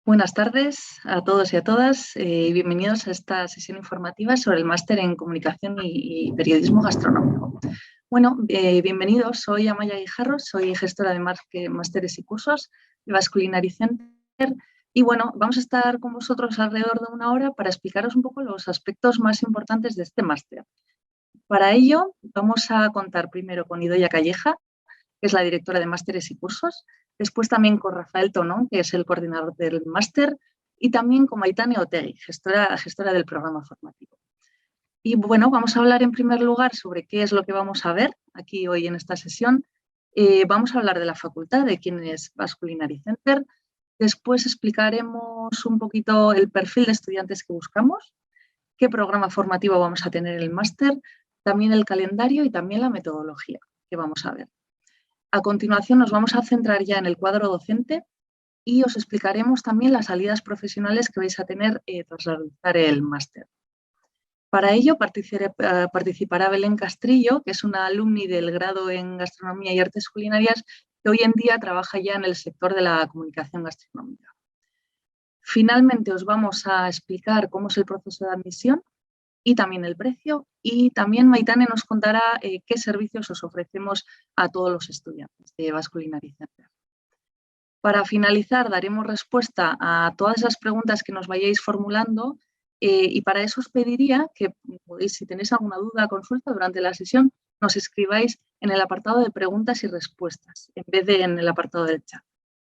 Buenas tardes a todos y a todas y bienvenidos a esta sesión informativa sobre el máster en Comunicación y Periodismo Gastronómico. Bueno, bienvenidos, soy Amaya Guijarro, soy gestora de másteres y cursos de Basque Culinary Center y bueno, vamos a estar con vosotros alrededor de una hora para explicaros un poco los aspectos más importantes de este máster. Para ello, vamos a contar primero con Idoia Calleja, que es la directora de másteres y cursos, después también con Rafael Tonón, que es el coordinador del máster, y también con Maitane Otegi, gestora del programa formativo. Y bueno, vamos a hablar en primer lugar sobre qué es lo que vamos a ver aquí hoy en esta sesión. Vamos a hablar de la facultad, de quién es Basque Culinary Center. Después explicaremos un poquito el perfil de estudiantes que buscamos, qué programa formativo vamos a tener en el máster, también el calendario y también la metodología que vamos a ver. A continuación nos vamos a centrar ya en el cuadro docente y os explicaremos también las salidas profesionales que vais a tener tras realizar el máster. Para ello participará Belén Castrillo, que es una alumni del grado en Gastronomía y Artes Culinarias que hoy en día trabaja ya en el sector de la comunicación gastronómica. Finalmente os vamos a explicar cómo es el proceso de admisión y también el precio, y también Maitane nos contará qué servicios os ofrecemos a todos los estudiantes de Basque Culinary Center. Para finalizar, daremos respuesta a todas las preguntas que nos vayáis formulando y para eso os pediría que, si tenéis alguna duda o consulta durante la sesión, nos escribáis en el apartado de preguntas y respuestas, en vez de en el apartado del chat,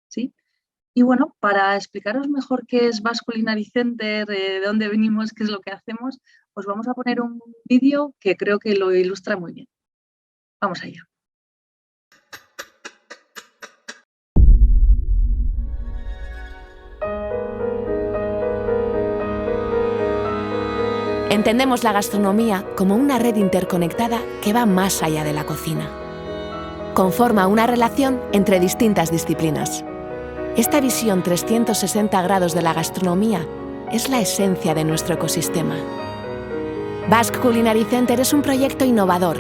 ¿sí? Y bueno, para explicaros mejor qué es Basque Culinary Center, de dónde venimos, qué es lo que hacemos, os vamos a poner un vídeo que creo que lo ilustra muy bien. Vamos allá. Entendemos la gastronomía como una red interconectada que va más allá de la cocina. Conforma una relación entre distintas disciplinas. Esta visión 360 grados de la gastronomía es la esencia de nuestro ecosistema. Basque Culinary Center es un proyecto innovador,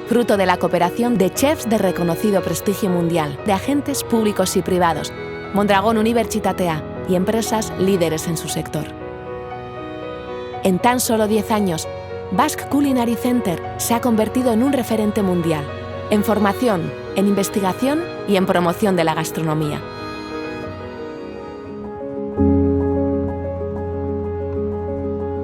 fruto de la cooperación de chefs de reconocido prestigio mundial, de agentes públicos y privados, Mondragón Universitatea y empresas líderes en su sector. En tan solo 10 años, Basque Culinary Center se ha convertido en un referente mundial, en formación, en investigación y en promoción de la gastronomía.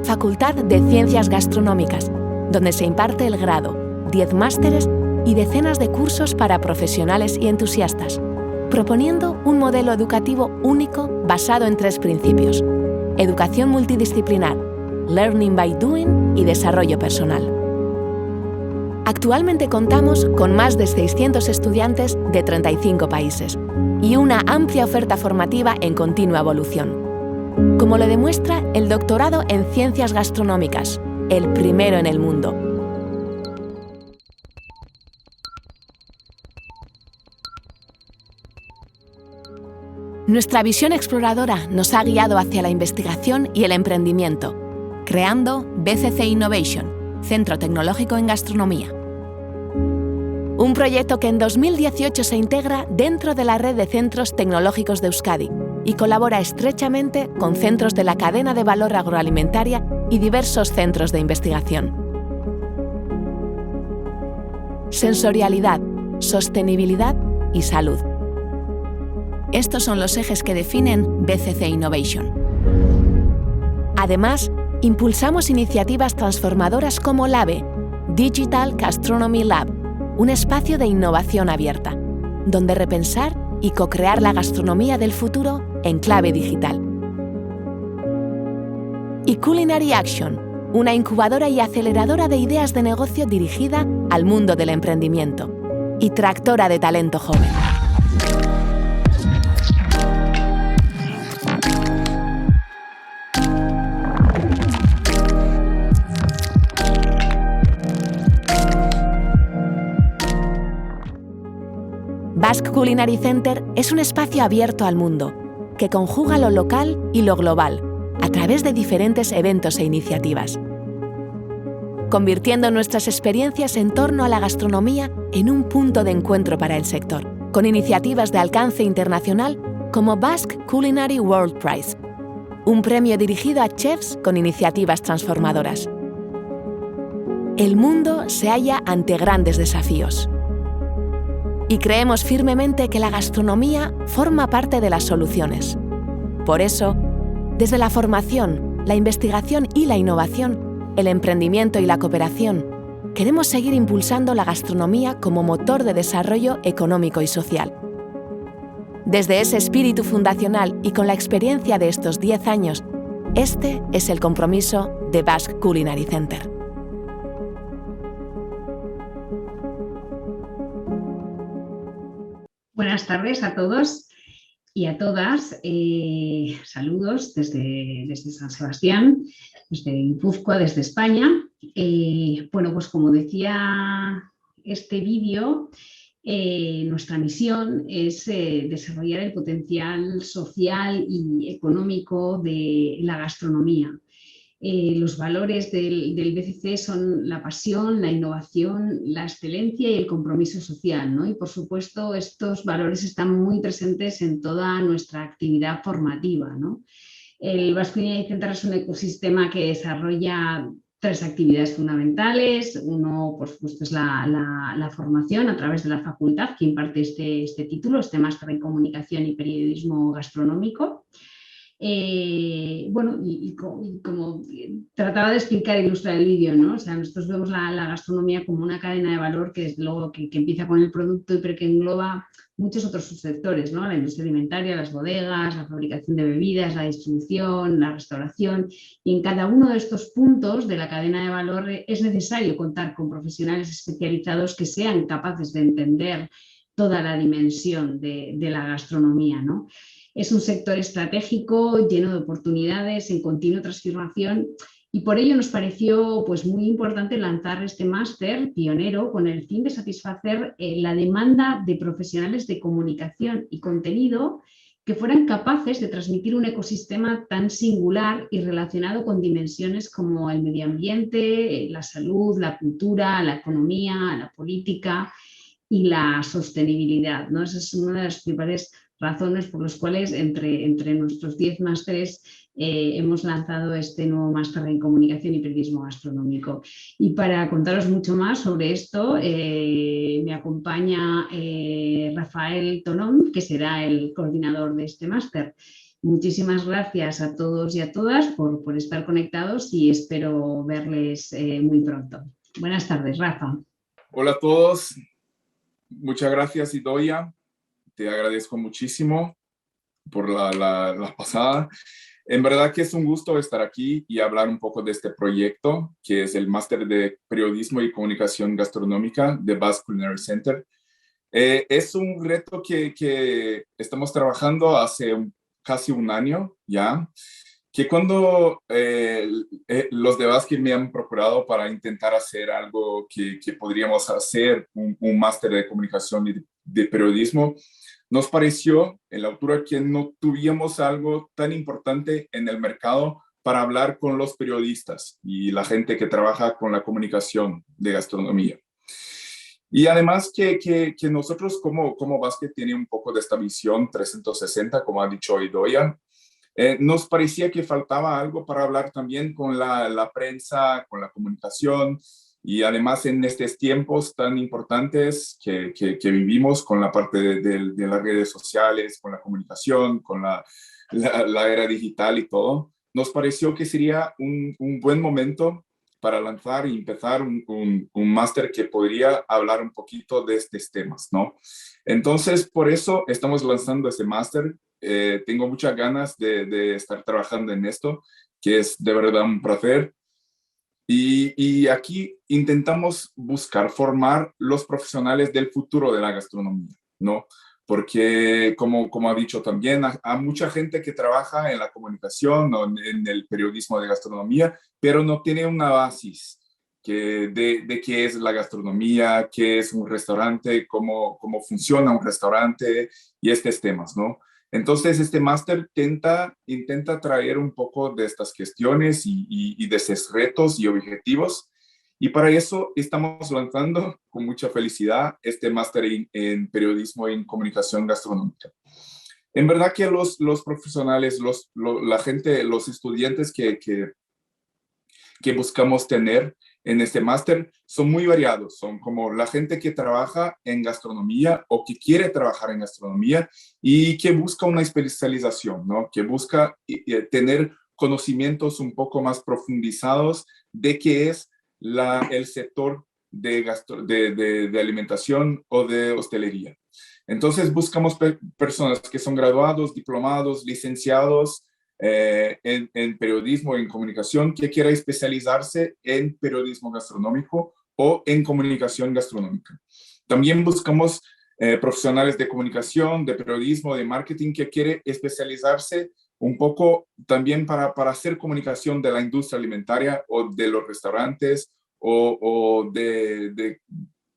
Facultad de Ciencias Gastronómicas, donde se imparte el grado, 10 másteres y decenas de cursos para profesionales y entusiastas, proponiendo un modelo educativo único basado en 3 principios: educación multidisciplinar, learning by doing y desarrollo personal. Actualmente contamos con más de 600 estudiantes de 35 países y una amplia oferta formativa en continua evolución, como lo demuestra el doctorado en Ciencias Gastronómicas, el primero en el mundo. Nuestra visión exploradora nos ha guiado hacia la investigación y el emprendimiento, creando BCC Innovation, Centro Tecnológico en Gastronomía. Un proyecto que en 2018 se integra dentro de la red de centros tecnológicos de Euskadi y colabora estrechamente con centros de la cadena de valor agroalimentaria y diversos centros de investigación. Sensorialidad, sostenibilidad y salud. Estos son los ejes que definen BCC Innovation. Además, impulsamos iniciativas transformadoras como LABE, Digital Gastronomy Lab, un espacio de innovación abierta, donde repensar y co-crear la gastronomía del futuro en clave digital. Y Culinary Action, una incubadora y aceleradora de ideas de negocio dirigida al mundo del emprendimiento y tractora de talento joven. Basque Culinary Center es un espacio abierto al mundo, que conjuga lo local y lo global, a través de diferentes eventos e iniciativas, convirtiendo nuestras experiencias en torno a la gastronomía en un punto de encuentro para el sector, con iniciativas de alcance internacional como Basque Culinary World Prize, un premio dirigido a chefs con iniciativas transformadoras. El mundo se halla ante grandes desafíos. Y creemos firmemente que la gastronomía forma parte de las soluciones. Por eso, desde la formación, la investigación y la innovación, el emprendimiento y la cooperación, queremos seguir impulsando la gastronomía como motor de desarrollo económico y social. Desde ese espíritu fundacional y con la experiencia de estos 10 años, este es el compromiso de Basque Culinary Center. Buenas tardes a todos y a todas. Saludos desde San Sebastián, desde Guipúzcoa, desde España. Bueno, pues como decía este vídeo, nuestra misión es desarrollar el potencial social y económico de la gastronomía. Los valores del BCC son la pasión, la innovación, la excelencia y el compromiso social, ¿no? Y por supuesto estos valores están muy presentes en toda nuestra actividad formativa, ¿no? El Basque Culinary Center es un ecosistema que desarrolla 3 actividades fundamentales. Uno, por supuesto, es la formación a través de la facultad que imparte este título, este máster en comunicación y periodismo gastronómico. Bueno, y como trataba de explicar e ilustrar el vídeo, ¿no? O sea, nosotros vemos la gastronomía como una cadena de valor que desde luego que empieza con el producto, pero que engloba muchos otros subsectores, ¿no? La industria alimentaria, las bodegas, la fabricación de bebidas, la distribución, la restauración. Y en cada uno de estos puntos de la cadena de valor es necesario contar con profesionales especializados que sean capaces de entender toda la dimensión de la gastronomía, ¿no? Es un sector estratégico, lleno de oportunidades, en continua transformación, y por ello nos pareció pues, muy importante lanzar este máster pionero con el fin de satisfacer la demanda de profesionales de comunicación y contenido que fueran capaces de transmitir un ecosistema tan singular y relacionado con dimensiones como el medio ambiente, la salud, la cultura, la economía, la política y la sostenibilidad, ¿no? Esa es una de las principales razones por las cuales entre nuestros 10 másteres hemos lanzado este nuevo máster en comunicación y periodismo gastronómico. Y para contaros mucho más sobre esto, me acompaña Rafael Tonón, que será el coordinador de este máster. Muchísimas gracias a todos y a todas por estar conectados y espero verles muy pronto. Buenas tardes, Rafa. Hola a todos. Muchas gracias, Idoia. Te agradezco muchísimo por la pasada. En verdad que es un gusto estar aquí y hablar un poco de este proyecto, que es el Máster de Periodismo y Comunicación Gastronómica de Basque Culinary Center. Es un reto que estamos trabajando hace casi un año ya, que cuando los de Basque me han procurado para intentar hacer algo que podríamos hacer, un máster de comunicación y de periodismo, nos pareció en la altura que no tuvíamos algo tan importante en el mercado para hablar con los periodistas y la gente que trabaja con la comunicación de gastronomía. Y además que nosotros como Basque tiene un poco de esta visión 360, como ha dicho Idoia, nos parecía que faltaba algo para hablar también con la prensa, con la comunicación, y además en estos tiempos tan importantes que vivimos con la parte de las redes sociales, con la comunicación, con la era digital y todo, nos pareció que sería un buen momento para lanzar y empezar un máster que podría hablar un poquito de estos temas, ¿no? Entonces, por eso estamos lanzando este máster. Tengo muchas ganas de estar trabajando en esto, que es de verdad un placer. Y aquí intentamos buscar formar los profesionales del futuro de la gastronomía, ¿no? Porque, como ha dicho también, hay mucha gente que trabaja en la comunicación o en el periodismo de gastronomía, pero no tiene una base de qué es la gastronomía, qué es un restaurante, cómo funciona un restaurante y estos temas, ¿no? Entonces, este máster intenta traer un poco de estas cuestiones y de esos retos y objetivos. Y para eso estamos lanzando con mucha felicidad este máster en periodismo y en comunicación gastronómica. En verdad que los profesionales, la gente, los estudiantes que buscamos tener en este máster son muy variados. Son como la gente que trabaja en gastronomía o que quiere trabajar en gastronomía y que busca una especialización, ¿no? Que busca tener conocimientos un poco más profundizados de qué es el sector de alimentación o de hostelería. Entonces buscamos personas que son graduados, diplomados, licenciados en periodismo, en comunicación, que quiera especializarse en periodismo gastronómico o en comunicación gastronómica. También buscamos profesionales de comunicación, de periodismo, de marketing, que quiere especializarse un poco también para hacer comunicación de la industria alimentaria o de los restaurantes o de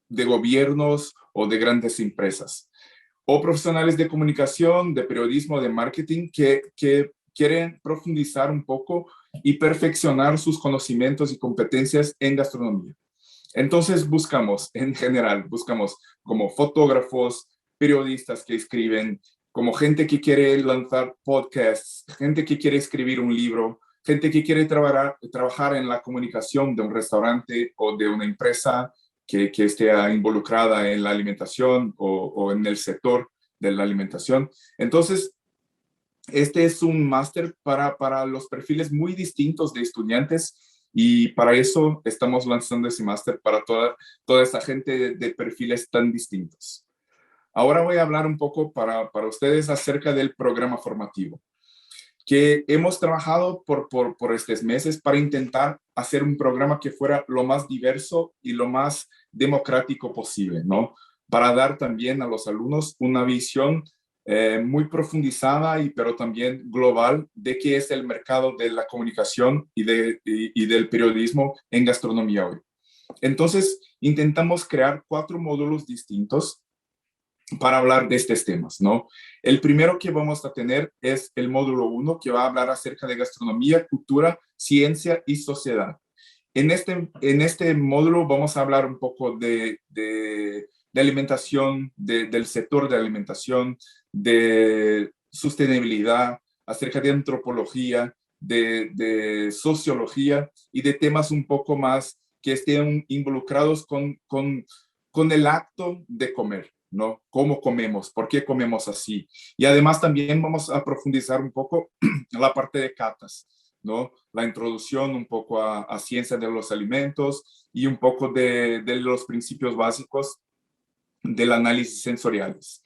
gobiernos o de grandes empresas. O profesionales de comunicación, de periodismo, de marketing, que quieren profundizar un poco y perfeccionar sus conocimientos y competencias en gastronomía. Entonces en general, buscamos como fotógrafos, periodistas que escriben, como gente que quiere lanzar podcasts, gente que quiere escribir un libro, gente que quiere trabajar en la comunicación de un restaurante o de una empresa que esté involucrada en la alimentación o en el sector de la alimentación. Entonces, este es un máster para los perfiles muy distintos de estudiantes y para eso estamos lanzando ese máster para toda esta gente de perfiles tan distintos. Ahora voy a hablar un poco para ustedes acerca del programa formativo, que hemos trabajado por estos meses para intentar hacer un programa que fuera lo más diverso y lo más democrático posible, ¿no? Para dar también a los alumnos una visión muy profundizada pero también global de qué es el mercado de la comunicación y del periodismo en gastronomía hoy. Entonces, intentamos crear 4 módulos distintos para hablar de estos temas, ¿no? El primero que vamos a tener es el módulo 1, que va a hablar acerca de gastronomía, cultura, ciencia y sociedad. En este módulo vamos a hablar un poco de alimentación, del sector de alimentación, de sostenibilidad, acerca de antropología, de sociología y de temas un poco más que estén involucrados con el acto de comer, ¿no? ¿Cómo comemos? ¿Por qué comemos así? Y además también vamos a profundizar un poco la parte de catas, ¿no? La introducción un poco a ciencia de los alimentos y un poco de los principios básicos del análisis sensoriales.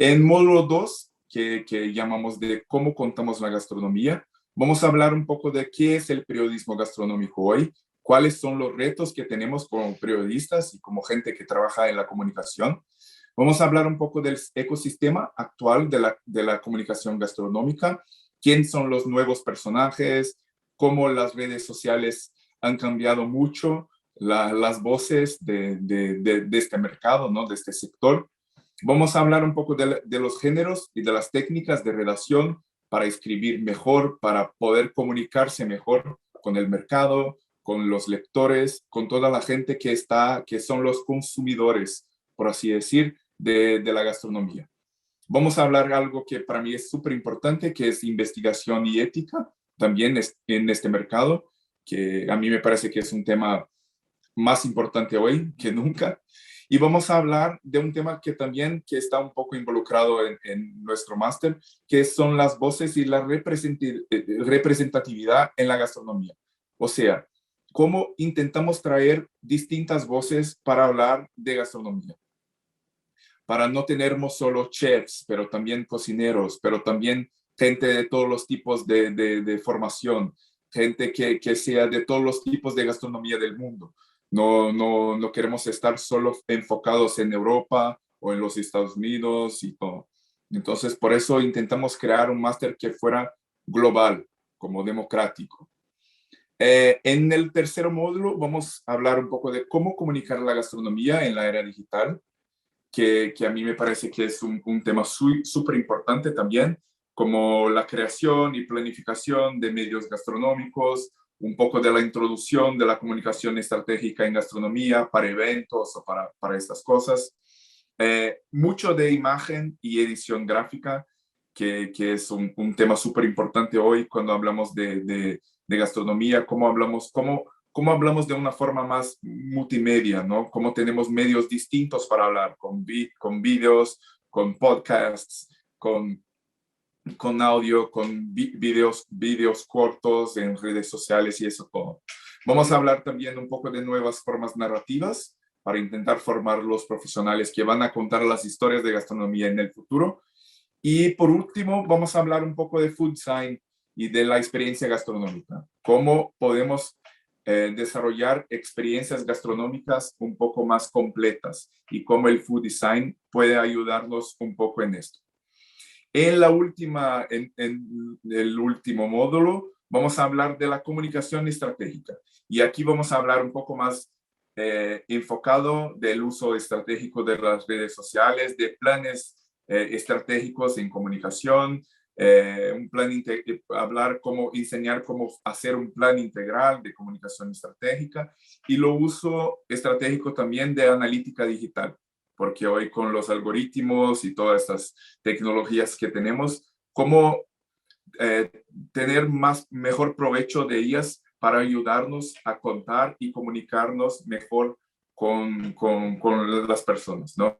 En módulo 2, que llamamos de cómo contamos la gastronomía, vamos a hablar un poco de qué es el periodismo gastronómico hoy, cuáles son los retos que tenemos como periodistas y como gente que trabaja en la comunicación. Vamos a hablar un poco del ecosistema actual de la comunicación gastronómica, quién son los nuevos personajes, cómo las redes sociales han cambiado mucho las voces de este mercado, ¿no? De este sector. Vamos a hablar un poco de los géneros y de las técnicas de redacción para escribir mejor, para poder comunicarse mejor con el mercado, con los lectores, con toda la gente que son los consumidores, por así decir, de la gastronomía. Vamos a hablar de algo que para mí es súper importante, que es investigación y ética, también en este mercado, que a mí me parece que es un tema más importante hoy que nunca. Y vamos a hablar de un tema que también está un poco involucrado en nuestro máster, que son las voces y la representatividad en la gastronomía. O sea, cómo intentamos traer distintas voces para hablar de gastronomía. Para no tener solo chefs, pero también cocineros, pero también gente de todos los tipos de formación, gente que sea de todos los tipos de gastronomía del mundo. No queremos estar solo enfocados en Europa o en los Estados Unidos y todo. Entonces, por eso intentamos crear un máster que fuera global, como democrático. En el tercer módulo vamos a hablar un poco de cómo comunicar la gastronomía en la era digital, que a mí me parece que es un tema súper importante también, como la creación y planificación de medios gastronómicos, un poco de la introducción de la comunicación estratégica en gastronomía para eventos o para estas cosas. Mucho de imagen y edición gráfica, que es un tema súper importante hoy cuando hablamos de gastronomía, cómo hablamos de una forma más multimedia, ¿no? Cómo tenemos medios distintos para hablar, con vídeos, con podcasts, con audio, con videos cortos en redes sociales y eso todo. Vamos a hablar también un poco de nuevas formas narrativas para intentar formar los profesionales que van a contar las historias de gastronomía en el futuro. Y por último, vamos a hablar un poco de food design y de la experiencia gastronómica. Cómo podemos desarrollar experiencias gastronómicas un poco más completas y cómo el food design puede ayudarnos un poco en esto. En el último módulo vamos a hablar de la comunicación estratégica y aquí vamos a hablar un poco más enfocado del uso estratégico de las redes sociales, de planes estratégicos en comunicación, enseñar cómo hacer un plan integral de comunicación estratégica y lo uso estratégico también de analítica digital, porque hoy con los algoritmos y todas estas tecnologías que tenemos, cómo tener mejor provecho de ellas para ayudarnos a contar y comunicarnos mejor con las personas, ¿no?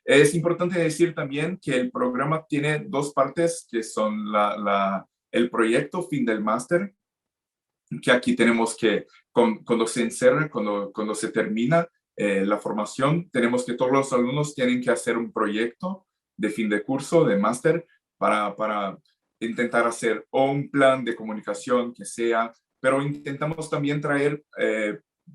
Es importante decir también que el programa tiene dos partes, que son el proyecto fin del máster, que aquí tenemos que, cuando se encierra, cuando se termina la formación, tenemos que todos los alumnos tienen que hacer un proyecto de fin de curso, de máster, para intentar hacer o un plan de comunicación que sea, pero intentamos también traer,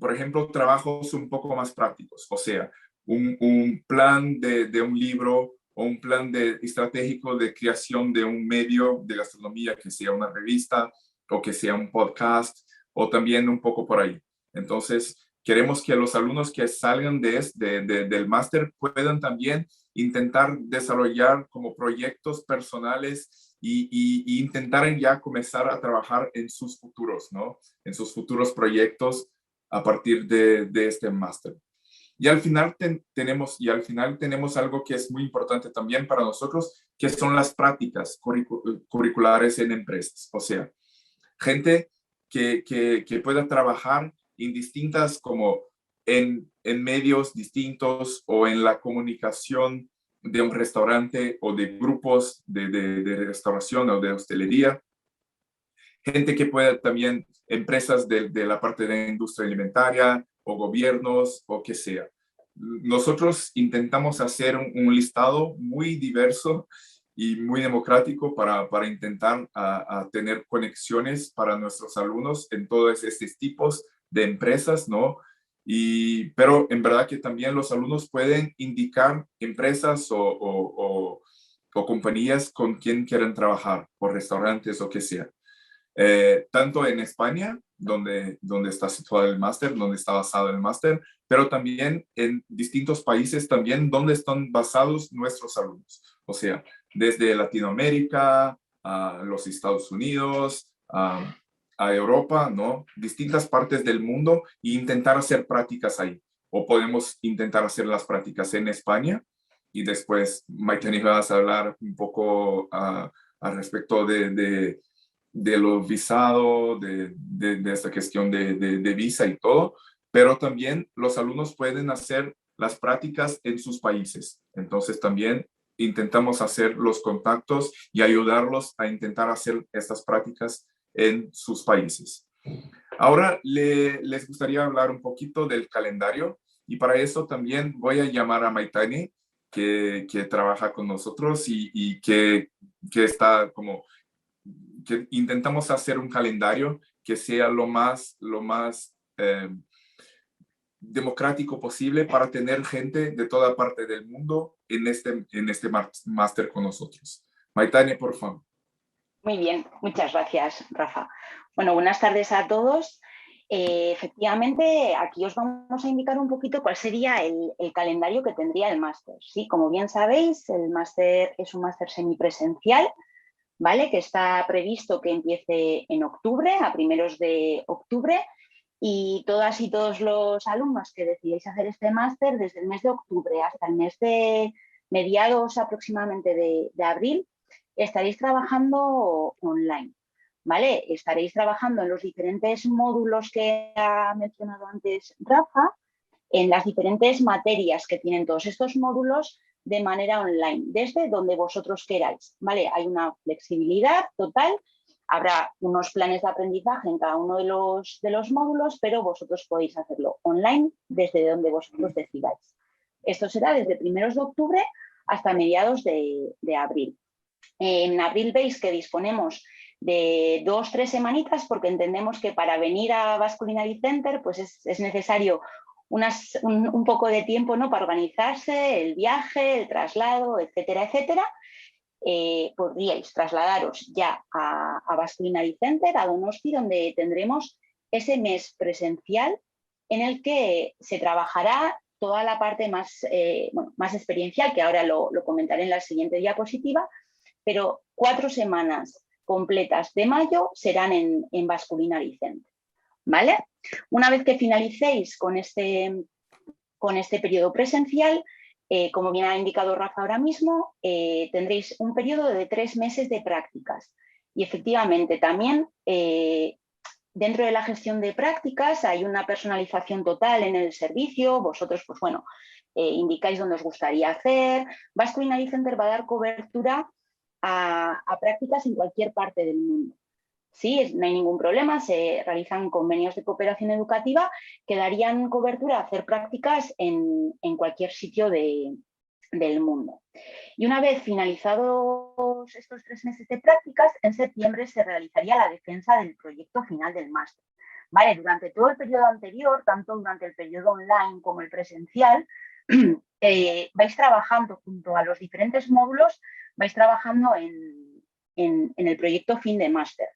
por ejemplo, trabajos un poco más prácticos, o sea, un plan de un libro o un plan estratégico de creación de un medio de gastronomía, que sea una revista o que sea un podcast, o también un poco por ahí. Entonces, queremos que los alumnos que salgan del máster puedan también intentar desarrollar como proyectos personales y intentar ya comenzar a trabajar en sus futuros, ¿no? En sus futuros proyectos a partir de este máster. Y al final tenemos algo que es muy importante también para nosotros, que son las prácticas curriculares en empresas. O sea, gente que pueda trabajar en distintas, como en medios distintos o en la comunicación de un restaurante o de grupos de restauración o de hostelería. Gente que pueda también, empresas de la parte de la industria alimentaria o gobiernos o que sea. Nosotros intentamos hacer un listado muy diverso y muy democrático para intentar a tener conexiones para nuestros alumnos en todos estos tipos de empresas, ¿no? Pero en verdad que también los alumnos pueden indicar empresas o compañías con quien quieran trabajar, o restaurantes o que sea. Tanto en España, donde está situado el máster, donde está basado el máster, pero también en distintos países también donde están basados nuestros alumnos. O sea, desde Latinoamérica a los Estados Unidos, a Europa, ¿no? Distintas partes del mundo e intentar hacer prácticas ahí. O podemos intentar hacer las prácticas en España y después, Maitani, vas a hablar un poco al respecto de los visados, de esta cuestión de visa y todo, pero también los alumnos pueden hacer las prácticas en sus países. Entonces también intentamos hacer los contactos y ayudarlos a intentar hacer estas prácticas en sus países. Ahora les gustaría hablar un poquito del calendario y para eso también voy a llamar a Maitani, que trabaja con nosotros y que está como... que intentamos hacer un calendario que sea lo más democrático posible para tener gente de toda parte del mundo en este máster con nosotros. Maitani, por favor. Muy bien, muchas gracias, Rafa. Bueno, buenas tardes a todos. Efectivamente, aquí os vamos a indicar un poquito cuál sería el calendario que tendría el máster. Sí, como bien sabéis, el máster es un máster semipresencial, ¿vale? Que está previsto que empiece en octubre, a primeros de octubre, y todas y todos los alumnos que decidáis hacer este máster desde el mes de octubre hasta el mes de mediados aproximadamente de abril, estaréis trabajando online, ¿vale? Estaréis trabajando en los diferentes módulos que ha mencionado antes Rafa, en las diferentes materias que tienen todos estos módulos de manera online, desde donde vosotros queráis, ¿vale? Hay una flexibilidad total, habrá unos planes de aprendizaje en cada uno de los módulos, pero vosotros podéis hacerlo online desde donde vosotros decidáis. Esto será desde primeros de octubre hasta mediados de abril. En abril veis que disponemos de 2 o 3 semanitas porque entendemos que para venir a Vasculinary Center pues es necesario un poco de tiempo, ¿no?, para organizarse, el viaje, el traslado, etcétera, etcétera. Podríais trasladaros ya a Vasculinary Center, a Donosti, donde tendremos ese mes presencial en el que se trabajará toda la parte más, más experiencial, que ahora lo comentaré en la siguiente diapositiva, pero 4 semanas completas de mayo serán en Vasculinary Center, ¿vale? Una vez que finalicéis con este periodo presencial, como bien ha indicado Rafa ahora mismo, tendréis un periodo de 3 meses de prácticas. Y efectivamente también dentro de la gestión de prácticas hay una personalización total en el servicio. Vosotros, pues bueno, indicáis dónde os gustaría hacer. Vasculinary Center va a dar cobertura a prácticas en cualquier parte del mundo. Sí, no hay ningún problema, se realizan convenios de cooperación educativa que darían cobertura a hacer prácticas en cualquier sitio del mundo. Y una vez finalizados estos 3 meses de prácticas, en septiembre se realizaría la defensa del proyecto final del máster. Vale, durante todo el periodo anterior, tanto durante el periodo online como el presencial, vais trabajando junto a los diferentes módulos, vais trabajando en el proyecto fin de máster.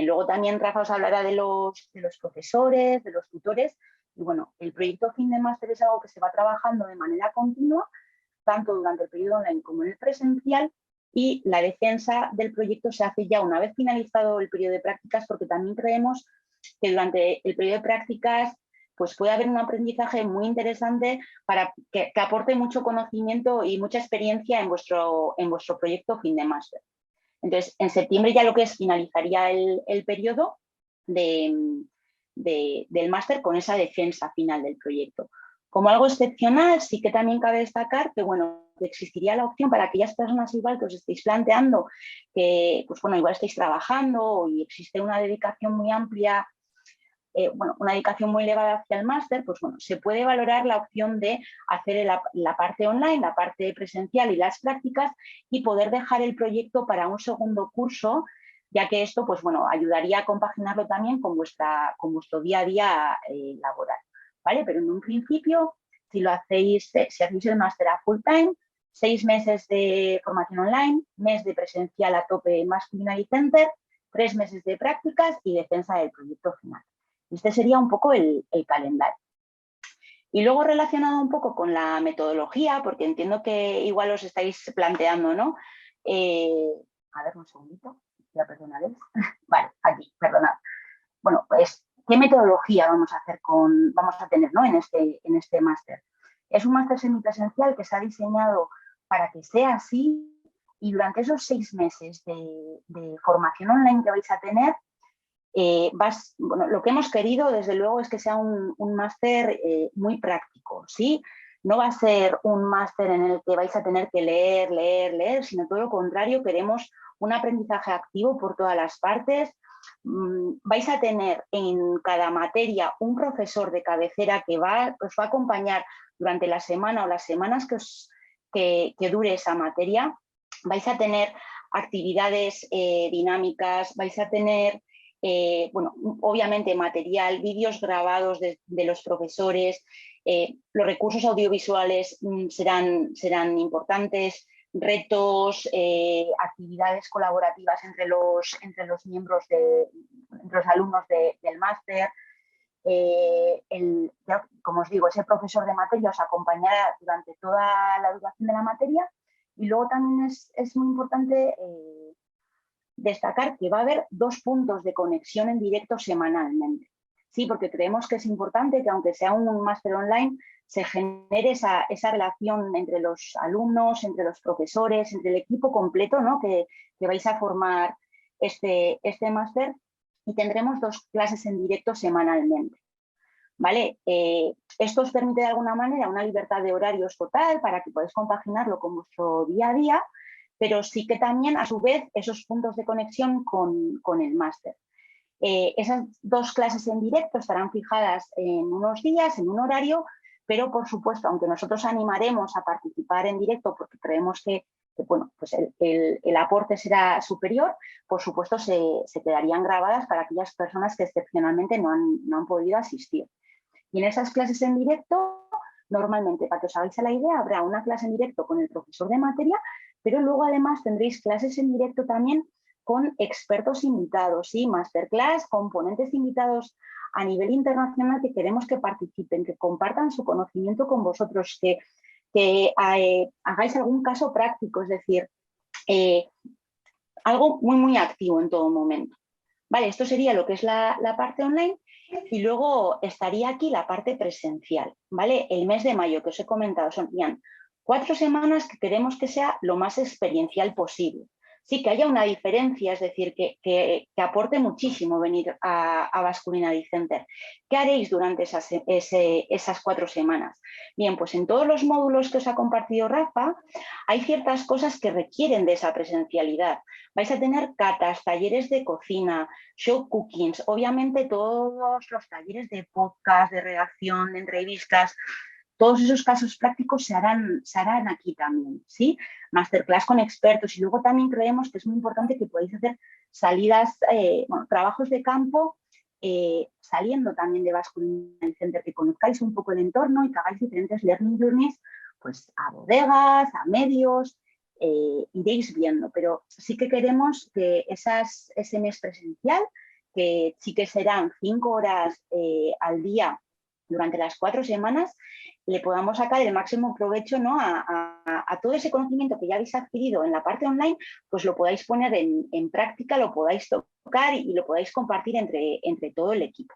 Luego también Rafa os hablará de los profesores, de los tutores. Y bueno, el proyecto fin de máster es algo que se va trabajando de manera continua, tanto durante el periodo online como en el presencial, y la defensa del proyecto se hace ya una vez finalizado el periodo de prácticas, porque también creemos que durante el periodo de prácticas pues puede haber un aprendizaje muy interesante para que aporte mucho conocimiento y mucha experiencia en vuestro proyecto fin de máster. Entonces, en septiembre ya lo que es finalizaría el periodo del máster con esa defensa final del proyecto. Como algo excepcional, sí que también cabe destacar que, bueno, que existiría la opción para aquellas personas igual que os estéis planteando que, pues bueno, igual estáis trabajando y existe una dedicación muy amplia, una dedicación muy elevada hacia el máster, pues bueno, se puede valorar la opción de hacer la parte online, la parte presencial y las prácticas, y poder dejar el proyecto para un segundo curso, ya que esto, pues bueno, ayudaría a compaginarlo también con vuestro día a día laboral, ¿vale? Pero en un principio, si hacéis el máster a full time, 6 meses de formación online, mes de presencial a tope en Vasculinary Center, 3 meses de prácticas y defensa del proyecto final. Este sería un poco el calendario. Y luego relacionado un poco con la metodología, porque entiendo que igual os estáis planteando, ¿no? A ver, un segundito, ya perdonaréis. Vale, aquí, perdonad. Bueno, pues, ¿qué metodología vamos a tener, ¿no?, en este máster? Es un máster semipresencial que se ha diseñado para que sea así, y durante esos 6 meses de formación online que vais a tener, lo que hemos querido, desde luego, es que sea un máster muy práctico, ¿sí? No va a ser un máster en el que vais a tener que leer, sino todo lo contrario, queremos un aprendizaje activo por todas las partes. Vais a tener en cada materia un profesor de cabecera que os va a acompañar durante la semana o las semanas que dure esa materia. Vais a tener actividades dinámicas, vais a tener obviamente material, vídeos grabados de los profesores, los recursos audiovisuales serán importantes, retos, actividades colaborativas entre los miembros, entre los alumnos del máster. Como os digo, ese profesor de materia os acompañará durante toda la duración de la materia, y luego también es muy importante destacar que va a haber 2 puntos de conexión en directo semanalmente. Sí, porque creemos que es importante que aunque sea un máster online, se genere esa relación entre los alumnos, entre los profesores, entre el equipo completo, ¿no? que vais a formar este máster, y tendremos 2 clases en directo semanalmente. ¿Vale? Esto os permite de alguna manera una libertad de horarios total para que podáis compaginarlo con vuestro día a día, pero sí que también, a su vez, esos puntos de conexión con el máster. Esas 2 clases en directo estarán fijadas en unos días, en un horario, pero por supuesto, aunque nosotros animaremos a participar en directo porque creemos que bueno, pues el aporte será superior, por supuesto se quedarían grabadas para aquellas personas que excepcionalmente no han podido asistir. Y en esas clases en directo, normalmente, para que os hagáis a la idea, habrá una clase en directo con el profesor de materia, pero luego además tendréis clases en directo también con expertos invitados, ¿sí? Masterclass, con ponentes invitados a nivel internacional que queremos que participen, que compartan su conocimiento con vosotros, que hagáis algún caso práctico, es decir, algo muy, muy activo en todo momento. Vale, esto sería lo que es la parte online. Y luego estaría aquí la parte presencial, ¿vale? El mes de mayo que os he comentado son 4 semanas que queremos que sea lo más experiencial posible. Sí, que haya una diferencia, es decir, que aporte muchísimo venir a Vasculinary Center. ¿Qué haréis durante esas 4 semanas? Bien, pues en todos los módulos que os ha compartido Rafa, hay ciertas cosas que requieren de esa presencialidad. Vais a tener catas, talleres de cocina, show cookings, obviamente todos los talleres de podcast, de redacción, de entrevistas, todos esos casos prácticos se harán aquí también, ¿sí? Masterclass con expertos, y luego también creemos que es muy importante que podáis hacer salidas, trabajos de campo, saliendo también de Vasculinary Center, que conozcáis un poco el entorno y que hagáis diferentes learning journeys, pues a bodegas, a medios, iréis viendo, pero sí que queremos que ese mes presencial, que sí que serán 5 horas al día durante las 4 semanas, le podamos sacar el máximo provecho, ¿no? a todo ese conocimiento que ya habéis adquirido en la parte online, pues lo podáis poner en práctica, lo podáis tocar y lo podáis compartir entre todo el equipo.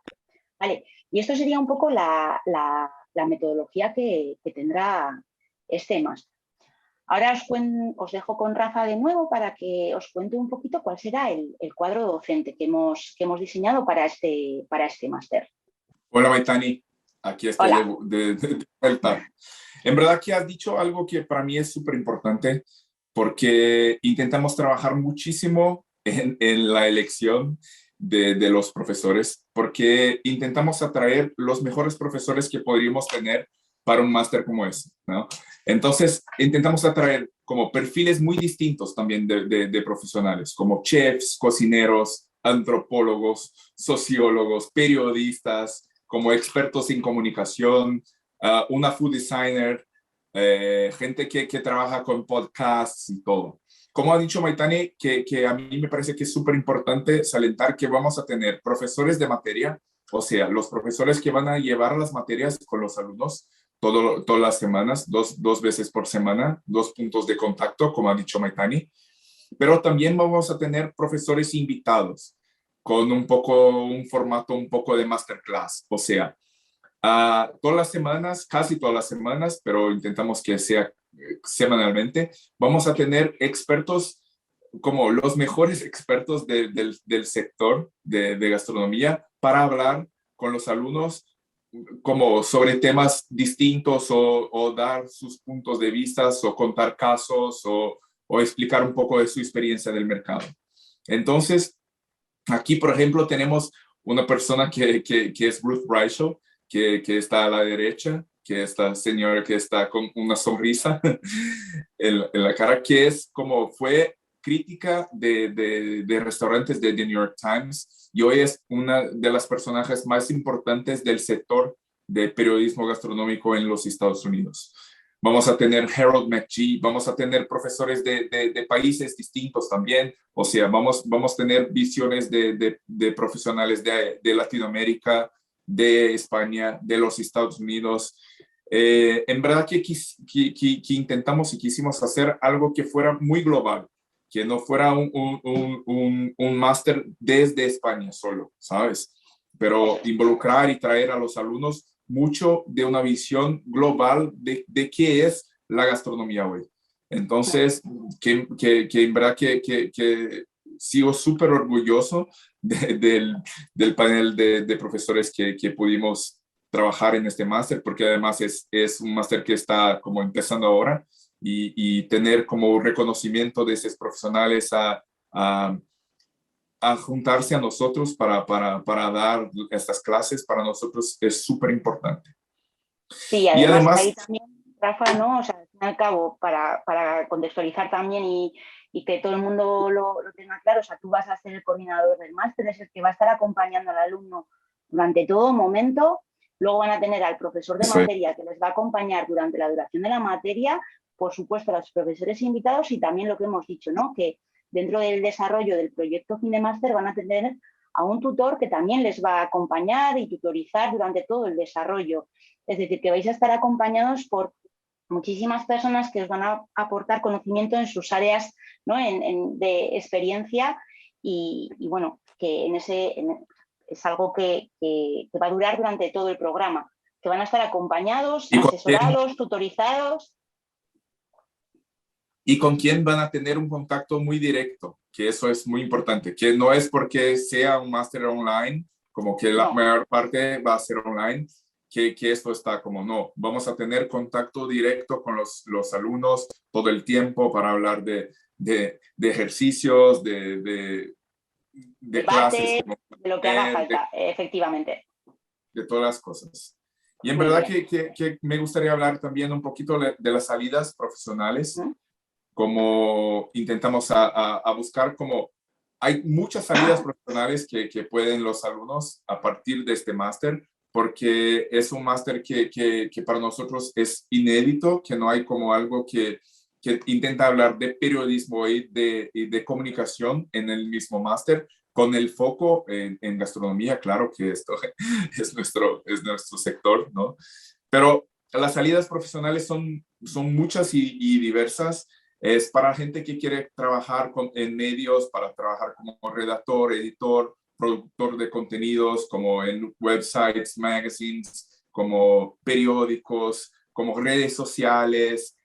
¿Vale? Y esto sería un poco la metodología que tendrá este máster. Ahora os dejo con Rafa de nuevo para que os cuente un poquito cuál será el cuadro docente que hemos diseñado para este máster. Hola, Maitani. Aquí estoy de vuelta. En verdad que has dicho algo que para mí es súper importante, porque intentamos trabajar muchísimo en la elección de los profesores, porque intentamos atraer los mejores profesores que podríamos tener para un máster como ese, ¿no? Entonces, intentamos atraer como perfiles muy distintos también de profesionales, como chefs, cocineros, antropólogos, sociólogos, periodistas, como expertos en comunicación, una food designer, gente que trabaja con podcasts y todo. Como ha dicho Maitani, que a mí me parece que es súper importante salientar que vamos a tener profesores de materia, o sea, los profesores que van a llevar las materias con los alumnos todas las semanas, dos veces por semana, 2 puntos de contacto, como ha dicho Maitani, pero también vamos a tener profesores invitados con un formato un poco de masterclass, o sea, todas las semanas, casi todas las semanas, pero intentamos que sea semanalmente, vamos a tener expertos como los mejores expertos del sector de gastronomía para hablar con los alumnos como sobre temas distintos o dar sus puntos de vista o contar casos o explicar un poco de su experiencia del mercado. Entonces, aquí, por ejemplo, tenemos una persona que es Ruth Reichel, que está a la derecha, que esta señora que está con una sonrisa en la cara, que fue crítica de restaurantes de The New York Times y hoy es una de las personajes más importantes del sector de periodismo gastronómico en los Estados Unidos. Vamos a tener Harold McGee, vamos a tener profesores de países distintos también, o sea, vamos a tener visiones de profesionales de Latinoamérica, de España, de los Estados Unidos. En verdad que intentamos y quisimos hacer algo que fuera muy global, que no fuera un máster desde España solo, ¿sabes? pero involucrar y traer a los alumnos mucho de una visión global de qué es la gastronomía hoy. Entonces, que en verdad que sigo súper orgulloso del panel de profesores que pudimos trabajar en este máster, porque además es un máster que está como empezando ahora y tener como reconocimiento de esos profesionales a juntarse a nosotros para dar estas clases, para nosotros es súper importante. Sí, además ahí también, Rafa, ¿no? O sea, al fin y al cabo, para contextualizar también y que todo el mundo lo tenga claro, o sea, tú vas a ser el coordinador del máster, es el que va a estar acompañando al alumno durante todo momento. Luego van a tener al profesor de materia que les va a acompañar durante la duración de la materia, por supuesto a los profesores invitados y también lo que hemos dicho, ¿no? Que dentro del desarrollo del proyecto FindeMaster van a tener a un tutor que también les va a acompañar y tutorizar durante todo el desarrollo. Es decir, que vais a estar acompañados por muchísimas personas que os van a aportar conocimiento en sus áreas, ¿no? de experiencia y bueno, que es algo que va a durar durante todo el programa, que van a estar acompañados, asesorados, tutorizados. Y con quién van a tener un contacto muy directo, que eso es muy importante, que no es porque sea un máster online, como que la mayor parte va a ser online, que esto está como no, vamos a tener contacto directo con los alumnos todo el tiempo para hablar de ejercicios, de clases. De lo que haga falta, efectivamente. De todas las cosas. Y en verdad que me gustaría hablar también un poquito de las salidas profesionales, como intentamos a buscar como hay muchas salidas profesionales que pueden los alumnos a partir de este máster, porque es un máster que para nosotros es inédito, que no hay como algo que intenta hablar de periodismo y de comunicación en el mismo máster, con el foco en gastronomía. Claro que esto es nuestro sector, ¿no? Pero las salidas profesionales son muchas y diversas. Es para gente que quiere trabajar en medios, para trabajar como redactor, editor, productor de contenidos, como en websites, magazines, como periódicos, como redes sociales,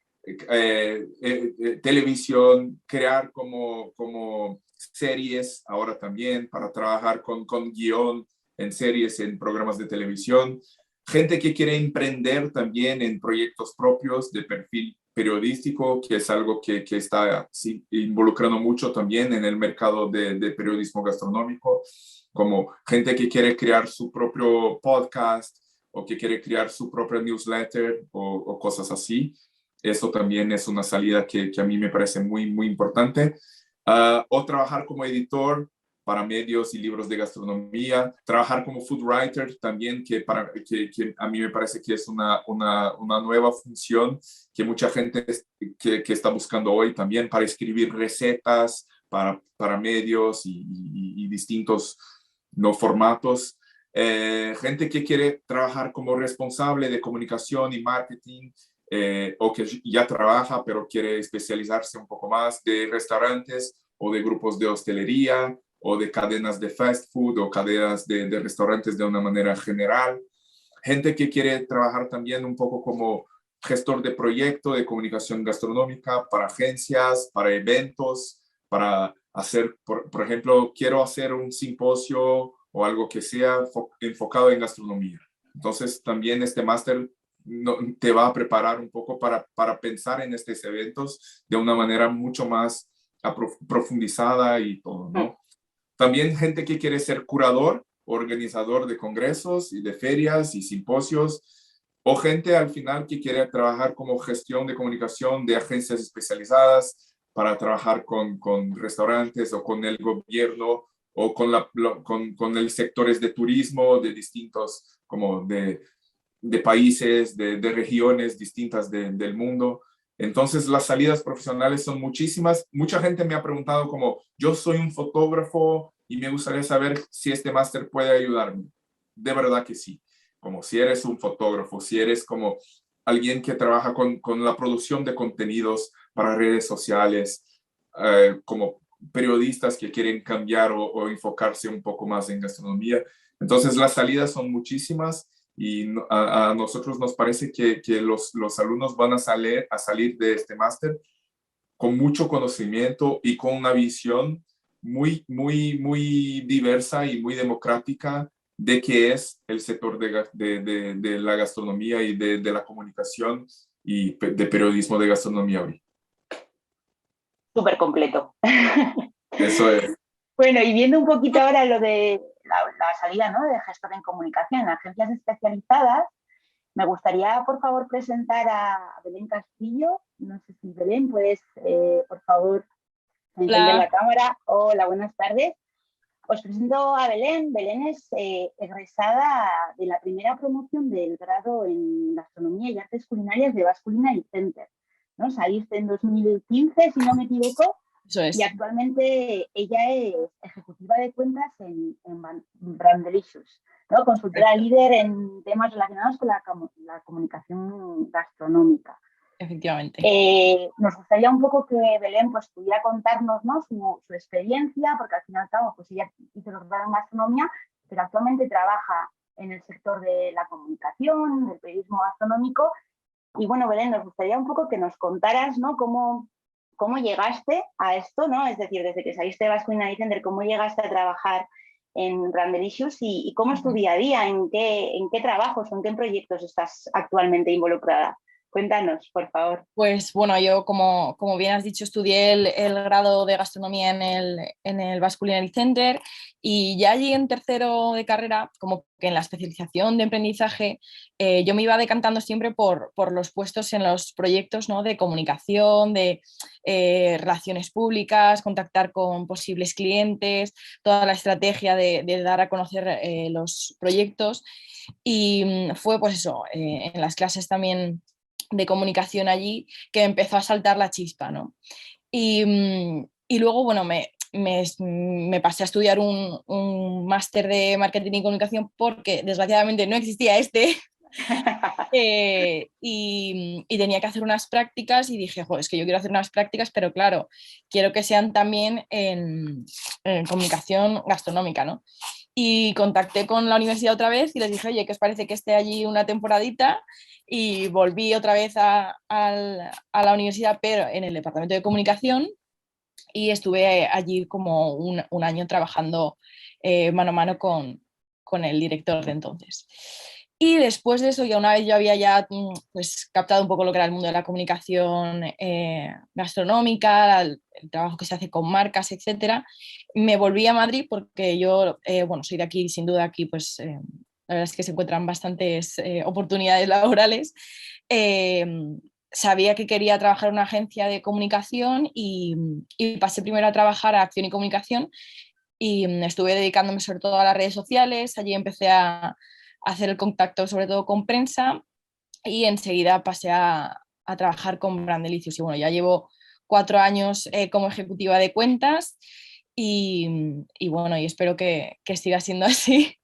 televisión, crear como series ahora también, para trabajar con guión en series, en programas de televisión. Gente que quiere emprender también en proyectos propios de perfil periodístico, que es algo que está involucrando mucho también en el mercado de periodismo gastronómico, como gente que quiere crear su propio podcast o que quiere crear su propia newsletter o cosas así. Eso también es una salida que a mí me parece muy, muy importante. O trabajar como editor para medios y libros de gastronomía, trabajar como food writer también, que a mí me parece que es una nueva función que mucha gente que está buscando hoy también, para escribir recetas para medios y distintos formatos. Gente que quiere trabajar como responsable de comunicación y marketing, o que ya trabaja pero quiere especializarse un poco más, de restaurantes o de grupos de hostelería o de cadenas de fast food o cadenas de restaurantes de una manera general. Gente que quiere trabajar también un poco como gestor de proyecto de comunicación gastronómica para agencias, para eventos, para hacer, por ejemplo, quiero hacer un simposio o algo que sea enfocado en gastronomía. Entonces también este máster te va a preparar un poco para pensar en estos eventos de una manera mucho más profundizada y todo, ¿no? También gente que quiere ser curador, organizador de congresos y de ferias y simposios, o gente al final que quiere trabajar como gestión de comunicación de agencias especializadas para trabajar con restaurantes o con el gobierno o con el sectores de turismo de distintos, como de países, de regiones distintas del mundo. Entonces las salidas profesionales son muchísimas. Mucha gente me ha preguntado como, yo soy un fotógrafo y me gustaría saber si este máster puede ayudarme. De verdad que sí. Como si eres un fotógrafo, si eres como alguien que trabaja con la producción de contenidos para redes sociales, como periodistas que quieren cambiar o enfocarse un poco más en gastronomía. Entonces las salidas son muchísimas y a nosotros nos parece que los alumnos van a salir de este máster con mucho conocimiento y con una visión muy, muy, muy diversa y muy democrática de qué es el sector de la gastronomía y de la comunicación y de periodismo de gastronomía hoy. Súper completo. Eso es. Bueno, y viendo un poquito ahora lo de la salida, ¿no?, de gestor en comunicación en agencias especializadas, me gustaría, por favor, presentar a Belén Castillo. No sé si Belén, puedes, por favor, encender la cámara. Hola, buenas tardes. Os presento a Belén. Belén es egresada de la primera promoción del grado en Gastronomía y Artes Culinarias de Basque Culinary Center, ¿no? Saliste en 2015, si no me equivoco. Eso es. Y actualmente ella es ejecutiva de cuentas en Brandelicious, ¿no? Consultora líder en temas relacionados con la comunicación gastronómica. Efectivamente. Nos gustaría un poco que Belén pues, pudiera contarnos, ¿no?, su experiencia, porque al fin y al cabo pues, ella hizo el grado en gastronomía, pero actualmente trabaja en el sector de la comunicación, del periodismo gastronómico. Y bueno, Belén, nos gustaría un poco que nos contaras, ¿no?, cómo llegaste a esto, ¿no? Es decir, desde que saliste de Basque Culinary Center, cómo llegaste a trabajar en Brandelicious y cómo es tu día a día, en qué trabajos o en qué proyectos estás actualmente involucrada. Cuéntanos, por favor. Pues bueno, yo como bien has dicho, estudié el grado de gastronomía en el Basque Culinary Center y ya allí en tercero de carrera, como que en la especialización de emprendizaje, yo me iba decantando siempre por los puestos en los proyectos, ¿no?, de comunicación, de relaciones públicas, contactar con posibles clientes, toda la estrategia de dar a conocer los proyectos. Y fue pues eso, en las clases también de comunicación allí que empezó a saltar la chispa, ¿no? Y luego, bueno, me pasé a estudiar un máster de marketing y comunicación porque desgraciadamente no existía este. Y tenía que hacer unas prácticas y dije, es que yo quiero hacer unas prácticas, pero claro, quiero que sean también en comunicación gastronómica, ¿no? Y contacté con la universidad otra vez y les dije, oye, ¿qué os parece que esté allí una temporadita? Y volví otra vez a la universidad, pero en el departamento de comunicación, y estuve allí como un año trabajando mano a mano con el director de entonces. Y después de eso, ya una vez yo había ya pues, captado un poco lo que era el mundo de la comunicación gastronómica, el trabajo que se hace con marcas, etcétera, me volví a Madrid porque yo, bueno, soy de aquí, sin duda aquí, pues la verdad es que se encuentran bastantes oportunidades laborales. Sabía que quería trabajar en una agencia de comunicación y pasé primero a trabajar a Acción y Comunicación y estuve dedicándome sobre todo a las redes sociales. Allí empecé a hacer el contacto sobre todo con prensa y enseguida pasé a trabajar con Brandelicious. Y bueno, ya llevo 4 años como ejecutiva de cuentas y bueno, y espero que siga siendo así.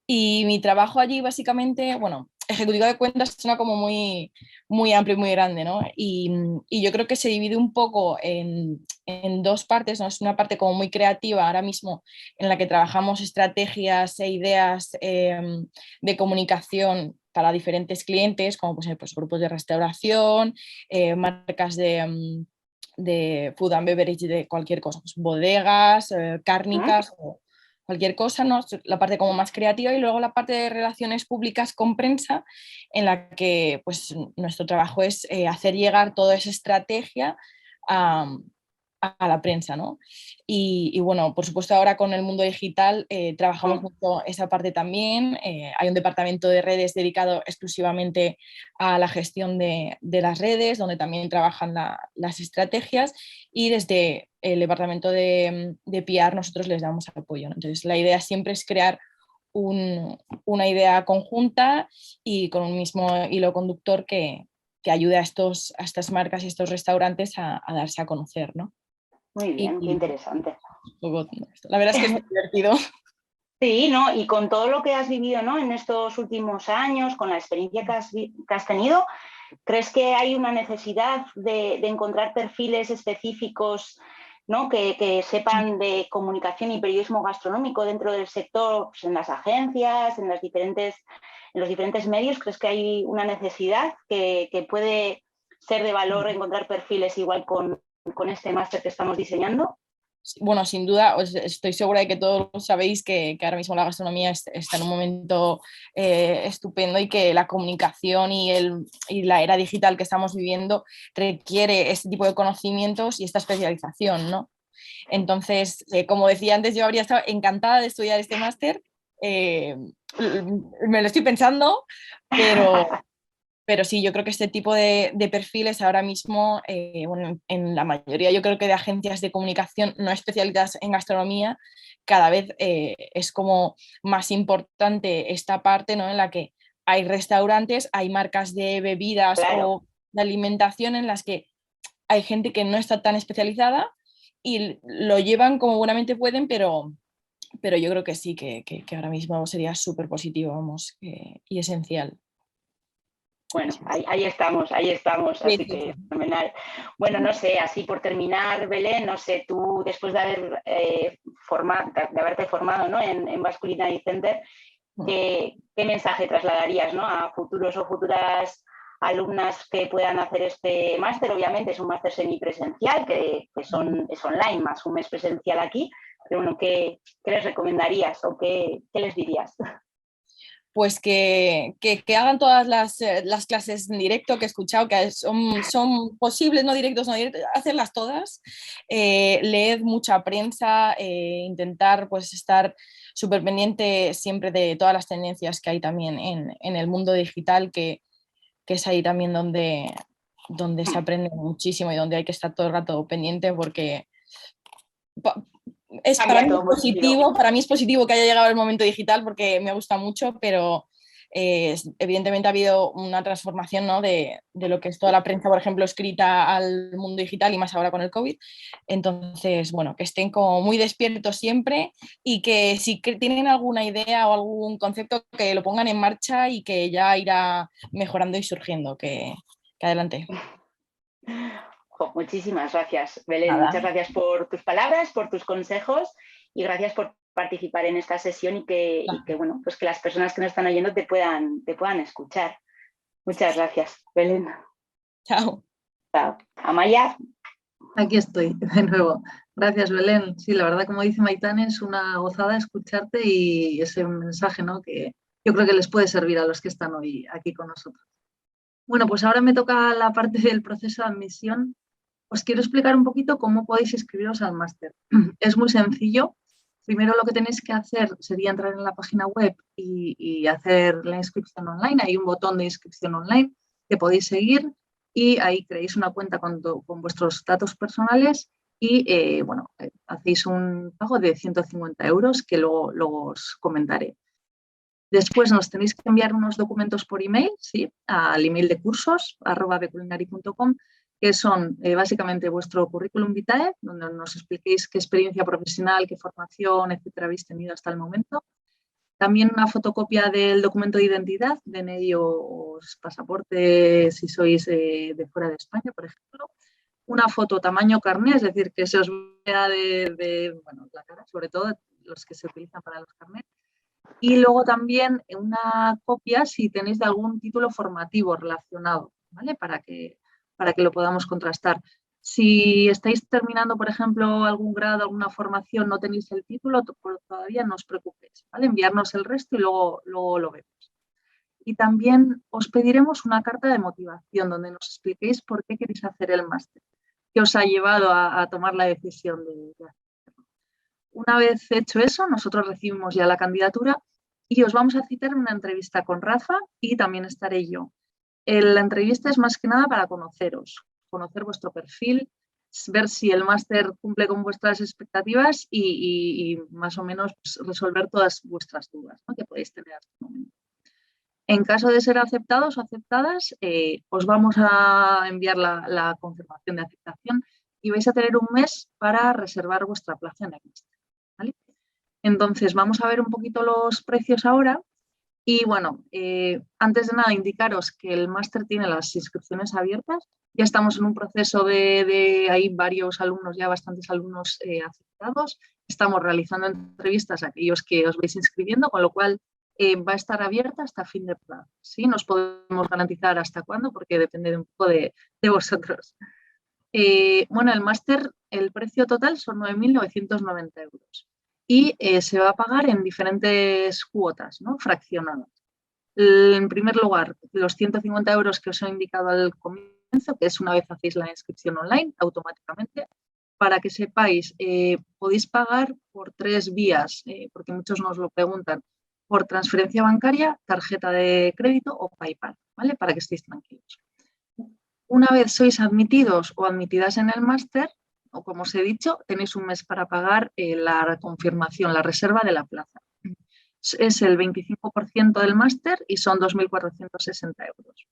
Y mi trabajo allí básicamente, bueno, ejecutiva de cuentas suena como muy, muy amplio y muy grande, ¿no? Y yo creo que se divide un poco en 2 partes, ¿no? Es una parte como muy creativa ahora mismo en la que trabajamos estrategias e ideas de comunicación para diferentes clientes, como pues, grupos de restauración, marcas de food and beverage, de cualquier cosa, pues, bodegas, cárnicas o cualquier cosa, ¿no? La parte como más creativa y luego la parte de relaciones públicas con prensa en la que pues, nuestro trabajo es hacer llegar toda esa estrategia a la prensa, ¿no? Y bueno, por supuesto ahora con el mundo digital trabajamos mucho esa parte también. Hay un departamento de redes dedicado exclusivamente a la gestión de las redes, donde también trabajan las estrategias y desde el departamento de PR nosotros les damos apoyo, ¿no? Entonces la idea siempre es crear una idea conjunta y con un mismo hilo conductor que ayude a estas marcas y estos restaurantes a darse a conocer, ¿no? Muy bien, qué interesante. La verdad es que es muy divertido. Sí, ¿no? Y con todo lo que has vivido, ¿no?, en estos últimos años, con la experiencia que has tenido, ¿crees que hay una necesidad de encontrar perfiles específicos ¿no? Que sepan de comunicación y periodismo gastronómico dentro del sector, pues en las agencias, en los diferentes medios? ¿Crees que hay una necesidad que puede ser de valor encontrar perfiles igual con este máster que estamos diseñando? Bueno, sin duda, estoy segura de que todos sabéis que ahora mismo la gastronomía está en un momento estupendo y que la comunicación y la era digital que estamos viviendo requiere este tipo de conocimientos y esta especialización, ¿no? Entonces, como decía antes, yo habría estado encantada de estudiar este máster. Me lo estoy pensando, pero sí, yo creo que este tipo de perfiles ahora mismo, bueno, en la mayoría yo creo que de agencias de comunicación no especializadas en gastronomía, cada vez es como más importante esta parte, ¿no? En la que hay restaurantes, hay marcas de bebidas o de alimentación en las que hay gente que no está tan especializada y lo llevan como buenamente pueden, pero yo creo que sí, que ahora mismo sería súper positivo, vamos, y esencial. Bueno, ahí estamos, así que fenomenal. Bueno, no sé, así por terminar, Belén, no sé, tú después de haberte formado, ¿no? en Basque Culinary Center, ¿qué mensaje trasladarías, ¿no? a futuros o futuras alumnas que puedan hacer este máster? Obviamente es un máster semipresencial, que es online, más un mes presencial aquí, pero bueno, ¿qué les recomendarías o qué les dirías? Pues que hagan todas las clases en directo que he escuchado, que son posibles, no directos, hacerlas todas, leed mucha prensa, intentar pues estar súper pendiente siempre de todas las tendencias que hay también en el mundo digital, que es ahí también donde se aprende muchísimo y donde hay que estar todo el rato pendiente, porque para mí es positivo que haya llegado el momento digital porque me gusta mucho, pero evidentemente ha habido una transformación, ¿no? de lo que es toda la prensa, por ejemplo, escrita al mundo digital y más ahora con el COVID. Entonces, bueno, que estén como muy despiertos siempre y que si tienen alguna idea o algún concepto, que lo pongan en marcha y que ya irá mejorando y surgiendo, que adelante. Muchísimas gracias, Belén. Nada. Muchas gracias por tus palabras, por tus consejos y gracias por participar en esta sesión y que bueno, pues que las personas que nos están oyendo te puedan escuchar. Muchas gracias, Belén. Chao. Chao. Amaya. Aquí estoy, de nuevo. Gracias, Belén. Sí, la verdad, como dice Maitán, es una gozada escucharte y ese mensaje, ¿no? que yo creo que les puede servir a los que están hoy aquí con nosotros. Bueno, pues ahora me toca la parte del proceso de admisión. Os quiero explicar un poquito cómo podéis inscribiros al máster. Es muy sencillo. Primero lo que tenéis que hacer sería entrar en la página web y hacer la inscripción online. Hay un botón de inscripción online que podéis seguir y ahí creéis una cuenta con vuestros datos personales y bueno, hacéis un pago de 150 € que luego os comentaré. Después nos tenéis que enviar unos documentos por email, ¿sí? Al email de cursos@beculinary.com, que son básicamente vuestro currículum vitae, donde nos expliquéis qué experiencia profesional, qué formación, etcétera, habéis tenido hasta el momento. También una fotocopia del documento de identidad, DNI o pasaporte si sois de fuera de España, por ejemplo. Una foto tamaño carné, es decir, que se os vea bueno, la cara, sobre todo los que se utilizan para los carnés. Y luego también una copia si tenéis de algún título formativo relacionado, ¿vale? Para que lo podamos contrastar. Si estáis terminando, por ejemplo, algún grado, alguna formación, no tenéis el título, todavía no os preocupéis, ¿vale? Enviarnos el resto y luego lo vemos. Y también os pediremos una carta de motivación donde nos expliquéis por qué queréis hacer el máster, qué os ha llevado a tomar la decisión de hacerlo. Una vez hecho eso, nosotros recibimos ya la candidatura y os vamos a citar en una entrevista con Rafa y también estaré yo. La entrevista es más que nada para conoceros, conocer vuestro perfil, ver si el máster cumple con vuestras expectativas y más o menos pues, resolver todas vuestras dudas, ¿no? que podéis tener hasta el momento. En caso de ser aceptados o aceptadas, os vamos a enviar la confirmación de aceptación y vais a tener un mes para reservar vuestra plaza en el máster, ¿vale? Entonces, vamos a ver un poquito los precios ahora. Y bueno, antes de nada indicaros que el máster tiene las inscripciones abiertas, Ya estamos en un proceso hay varios alumnos, ya bastantes alumnos aceptados. Estamos realizando entrevistas a aquellos que os vais inscribiendo, con lo cual va a estar abierta hasta fin de plazo. ¿Sí? Nos podemos garantizar hasta cuándo, porque depende un poco de vosotros. Bueno, el máster, el precio total son 9.990 euros y se va a pagar en diferentes cuotas, ¿no? Fraccionadas. En primer lugar, los 150 euros que os he indicado al comienzo, que es una vez hacéis la inscripción online automáticamente. Para que sepáis, podéis pagar por 3 vías, porque muchos nos lo preguntan, por transferencia bancaria, tarjeta de crédito o PayPal, ¿vale? Para que estéis tranquilos. Una vez sois admitidos o admitidas en el máster, o como os he dicho, tenéis un mes para pagar la confirmación, la reserva de la plaza. Es el 25% del máster y son 2.460 euros.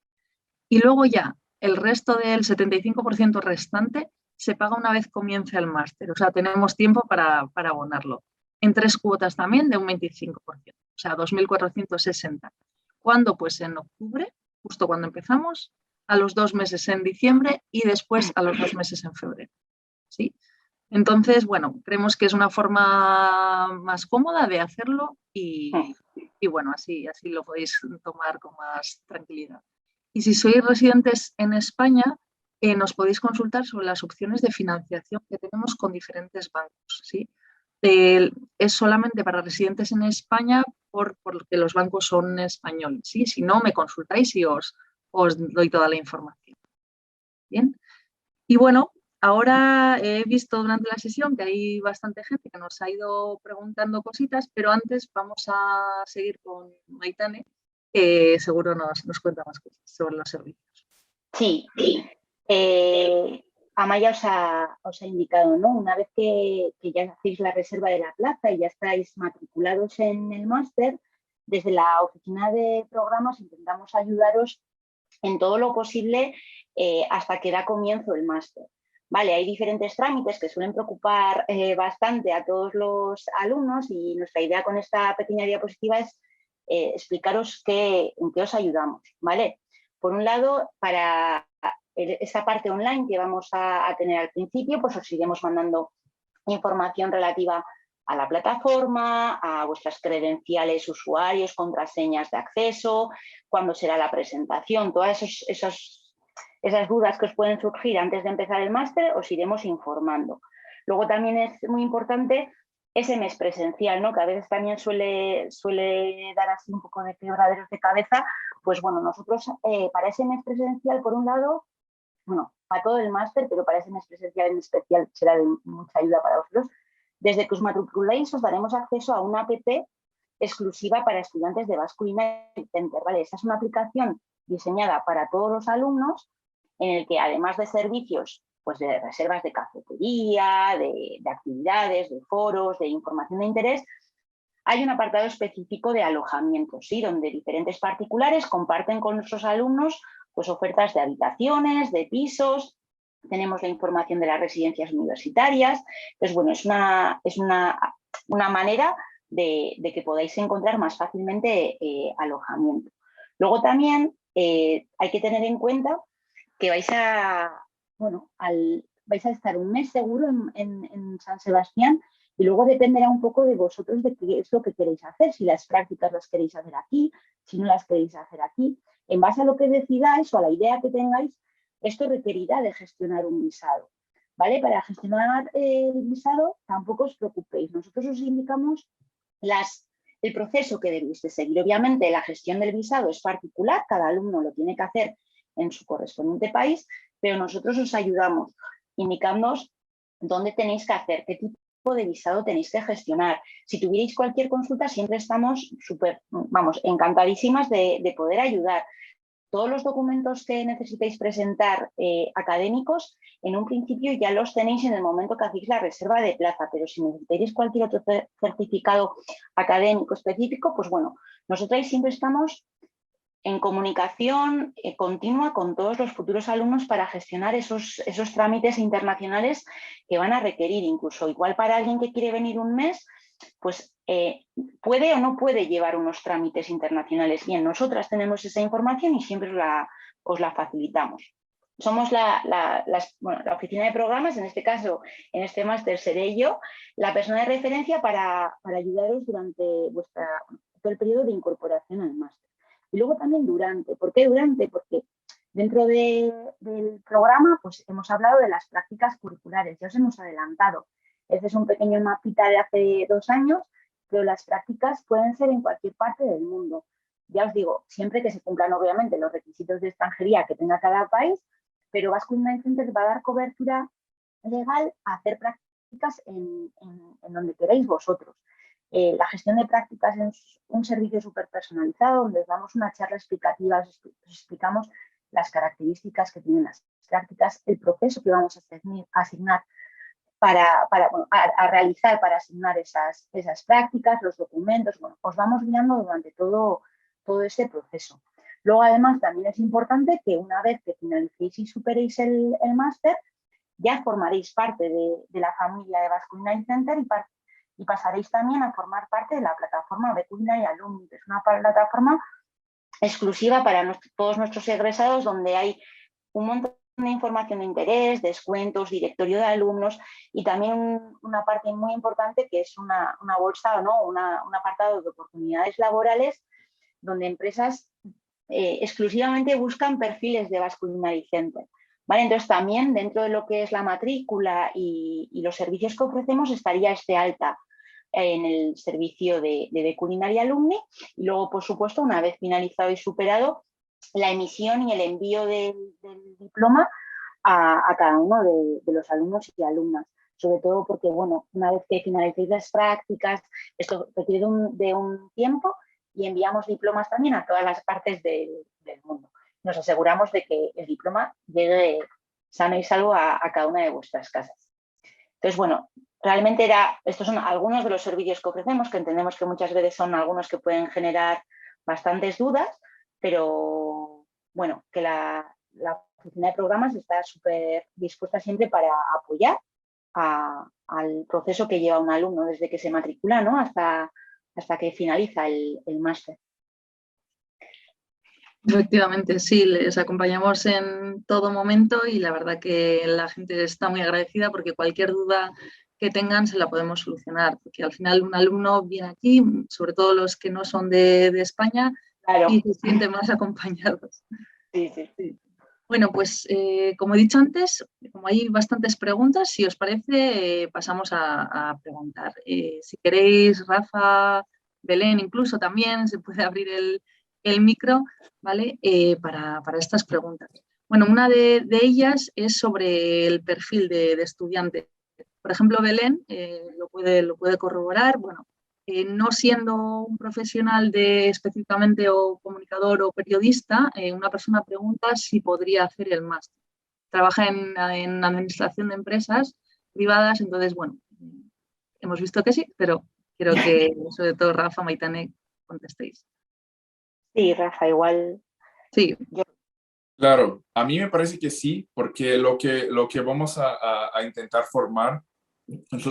Y luego ya, el resto del 75% restante se paga una vez comience el máster. O sea, tenemos tiempo para abonarlo. En 3 cuotas también de un 25%, o sea, 2.460. ¿Cuándo? Pues en octubre, justo cuando empezamos, a los 2 meses en diciembre y después a los 2 meses en febrero. ¿Sí? Entonces, bueno, creemos que es una forma más cómoda de hacerlo y bueno, así lo podéis tomar con más tranquilidad. Y si sois residentes en España, nos podéis consultar sobre las opciones de financiación que tenemos con diferentes bancos. ¿Sí? Es solamente para residentes en España porque los bancos son españoles. ¿Sí? Si no, me consultáis y os doy toda la información. Bien. Y bueno, ahora he visto durante la sesión que hay bastante gente que nos ha ido preguntando cositas, pero antes vamos a seguir con Maitane, que seguro nos cuenta más cosas sobre los servicios. Sí, Amaya os ha indicado, ¿no? Una vez que ya hacéis la reserva de la plaza y ya estáis matriculados en el máster, desde la oficina de programas intentamos ayudaros en todo lo posible hasta que da comienzo el máster. Vale, hay diferentes trámites que suelen preocupar bastante a todos los alumnos y nuestra idea con esta pequeña diapositiva es explicaros en qué os ayudamos, ¿vale? Por un lado, para esta parte online que vamos a tener al principio, pues os iremos mandando información relativa a la plataforma, a vuestras credenciales, usuarios, contraseñas de acceso, cuándo será la presentación, todas esas dudas que os pueden surgir antes de empezar el máster, os iremos informando. Luego también es muy importante ese mes presencial, ¿no? Que a veces también suele dar así un poco de quebraderos de cabeza. Pues bueno, nosotros para ese mes presencial, por un lado, bueno, para todo el máster, pero para ese mes presencial en especial será de mucha ayuda para vosotros. Desde que os matriculéis os daremos acceso a una app exclusiva para estudiantes de Basque Culinary Center, ¿vale? Esta es una aplicación diseñada para todos los alumnos en el que además de servicios pues de reservas de cafetería, de actividades, de foros, de información de interés, hay un apartado específico de alojamiento, ¿sí? Donde diferentes particulares comparten con nuestros alumnos pues, ofertas de habitaciones, de pisos, tenemos la información de las residencias universitarias. Entonces, bueno, es una manera de que podáis encontrar más fácilmente alojamiento. Luego también hay que tener en cuenta que vais a estar un mes seguro en San Sebastián y luego dependerá un poco de vosotros de qué es lo que queréis hacer, si las prácticas las queréis hacer aquí, si no las queréis hacer aquí. En base a lo que decidáis o a la idea que tengáis, esto requerirá de gestionar un visado, ¿vale? Para gestionar el visado tampoco os preocupéis, nosotros os indicamos el proceso que debéis de seguir. Obviamente la gestión del visado es particular, cada alumno lo tiene que hacer en su correspondiente país, pero nosotros os ayudamos indicándoos dónde tenéis que hacer, qué tipo de visado tenéis que gestionar. Si tuvierais cualquier consulta, siempre estamos encantadísimas de poder ayudar. Todos los documentos que necesitéis presentar académicos, en un principio ya los tenéis en el momento que hacéis la reserva de plaza, pero si necesitáis cualquier otro certificado académico específico, pues bueno, nosotros siempre estamos en comunicación continua con todos los futuros alumnos para gestionar esos trámites internacionales que van a requerir. Incluso igual para alguien que quiere venir un mes, pues puede o no puede llevar unos trámites internacionales. Bien, nosotras tenemos esa información y siempre os la facilitamos. somos la oficina de programas, en este caso, en este máster seré yo, la persona de referencia para ayudaros durante todo el periodo de incorporación al máster. Y luego también durante. ¿Por qué durante? Porque dentro del programa pues, hemos hablado de las prácticas curriculares, ya os hemos adelantado. Este es un pequeño mapita de hace 2 años, pero las prácticas pueden ser en cualquier parte del mundo. Ya os digo, siempre que se cumplan obviamente los requisitos de extranjería que tenga cada país, pero Basque Online Center va a dar cobertura legal a hacer prácticas en donde queráis vosotros. La gestión de prácticas es un servicio súper personalizado donde os damos una charla explicativa, os explicamos las características que tienen las prácticas, el proceso que vamos a asignar a realizar para asignar esas prácticas, los documentos. Bueno, os vamos guiando durante todo ese proceso. Luego, además, también es importante que una vez que finalicéis y superéis el máster, ya formaréis parte de la familia de Basque Culinary Center y pasaréis también a formar parte de la plataforma de Culinary Alumni, que es una plataforma exclusiva para todos nuestros egresados, donde hay un montón de información de interés, descuentos, directorio de alumnos y también una parte muy importante que es una bolsa, ¿no? un apartado de oportunidades laborales donde empresas exclusivamente buscan perfiles de Basque Culinary Center. ¿Vale? Entonces también dentro de lo que es la matrícula y los servicios que ofrecemos estaría este alta en el servicio de Culinary Alumni y luego, por supuesto, una vez finalizado y superado, la emisión y el envío del diploma a cada uno de los alumnos y alumnas. Sobre todo porque, bueno, una vez que finalicéis las prácticas, esto requiere de un tiempo y enviamos diplomas también a todas las partes del mundo. Nos aseguramos de que el diploma llegue sano y salvo a cada una de vuestras casas. Entonces, bueno, realmente estos son algunos de los servicios que ofrecemos, que entendemos que muchas veces son algunos que pueden generar bastantes dudas, pero bueno, que la oficina de programas está súper dispuesta siempre para apoyar al proceso que lleva un alumno desde que se matricula, ¿no? hasta que finaliza el máster. Efectivamente, sí, les acompañamos en todo momento y la verdad que la gente está muy agradecida porque cualquier duda que tengan se la podemos solucionar, porque al final un alumno viene aquí, sobre todo los que no son de España, claro, y se sienten más acompañados. Sí, sí. Sí. Bueno, pues como he dicho antes, como hay bastantes preguntas, si os parece, pasamos a preguntar. Si queréis, Rafa, Belén, incluso también se puede abrir el micro, ¿vale? Para estas preguntas. Bueno, una de ellas es sobre el perfil de estudiante. Por ejemplo, Belén lo puede corroborar. Bueno, no siendo un profesional específicamente o comunicador o periodista, una persona pregunta si podría hacer el máster. Trabaja en administración de empresas privadas, entonces, bueno, hemos visto que sí, pero quiero que, sobre todo, Rafa, Maitane, contestéis. Sí, Rafa, igual. Sí. Claro, a mí me parece que sí, porque lo que vamos a intentar formar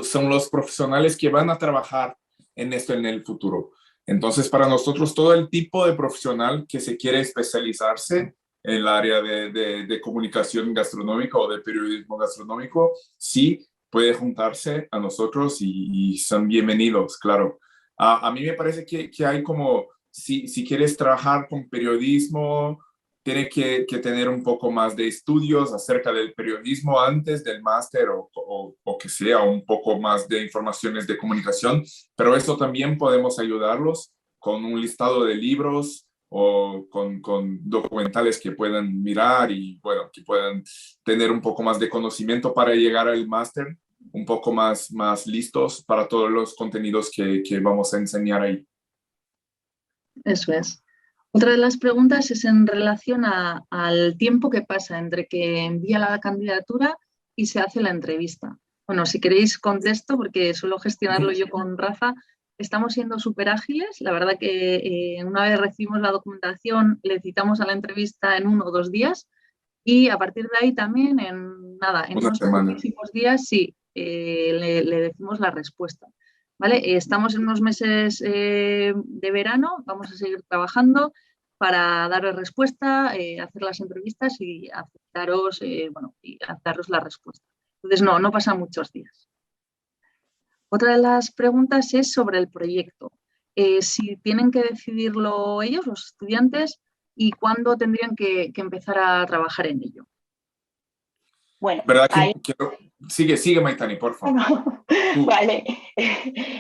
son los profesionales que van a trabajar en esto en el futuro. Entonces, para nosotros, todo el tipo de profesional que se quiere especializarse en el área de comunicación gastronómica o de periodismo gastronómico, sí puede juntarse a nosotros y son bienvenidos, claro. A mí me parece que hay como, si quieres trabajar con periodismo, tiene que tener un poco más de estudios acerca del periodismo antes del máster o que sea un poco más de informaciones de comunicación, pero eso también podemos ayudarlos con un listado de libros o con documentales que puedan mirar y, bueno, que puedan tener un poco más de conocimiento para llegar al máster un poco más listos para todos los contenidos que vamos a enseñar ahí. Eso es. Otra de las preguntas es en relación al tiempo que pasa entre que envía la candidatura y se hace la entrevista. Bueno, si queréis contesto, porque suelo gestionarlo yo con Rafa, estamos siendo súper ágiles. La verdad que una vez recibimos la documentación, le citamos a la entrevista en 1 o 2 días y a partir de ahí también en unos próximos días sí, le decimos la respuesta. ¿Vale? Estamos en unos meses de verano, vamos a seguir trabajando. para daros respuesta, hacer las entrevistas y aceptaros, y daros la respuesta. Entonces, no pasan muchos días. Otra de las preguntas es sobre el proyecto. Si tienen que decidirlo ellos, los estudiantes, y cuándo tendrían que empezar a trabajar en ello. Bueno, ¿Verdad que sigue Maitani, por favor? Vale.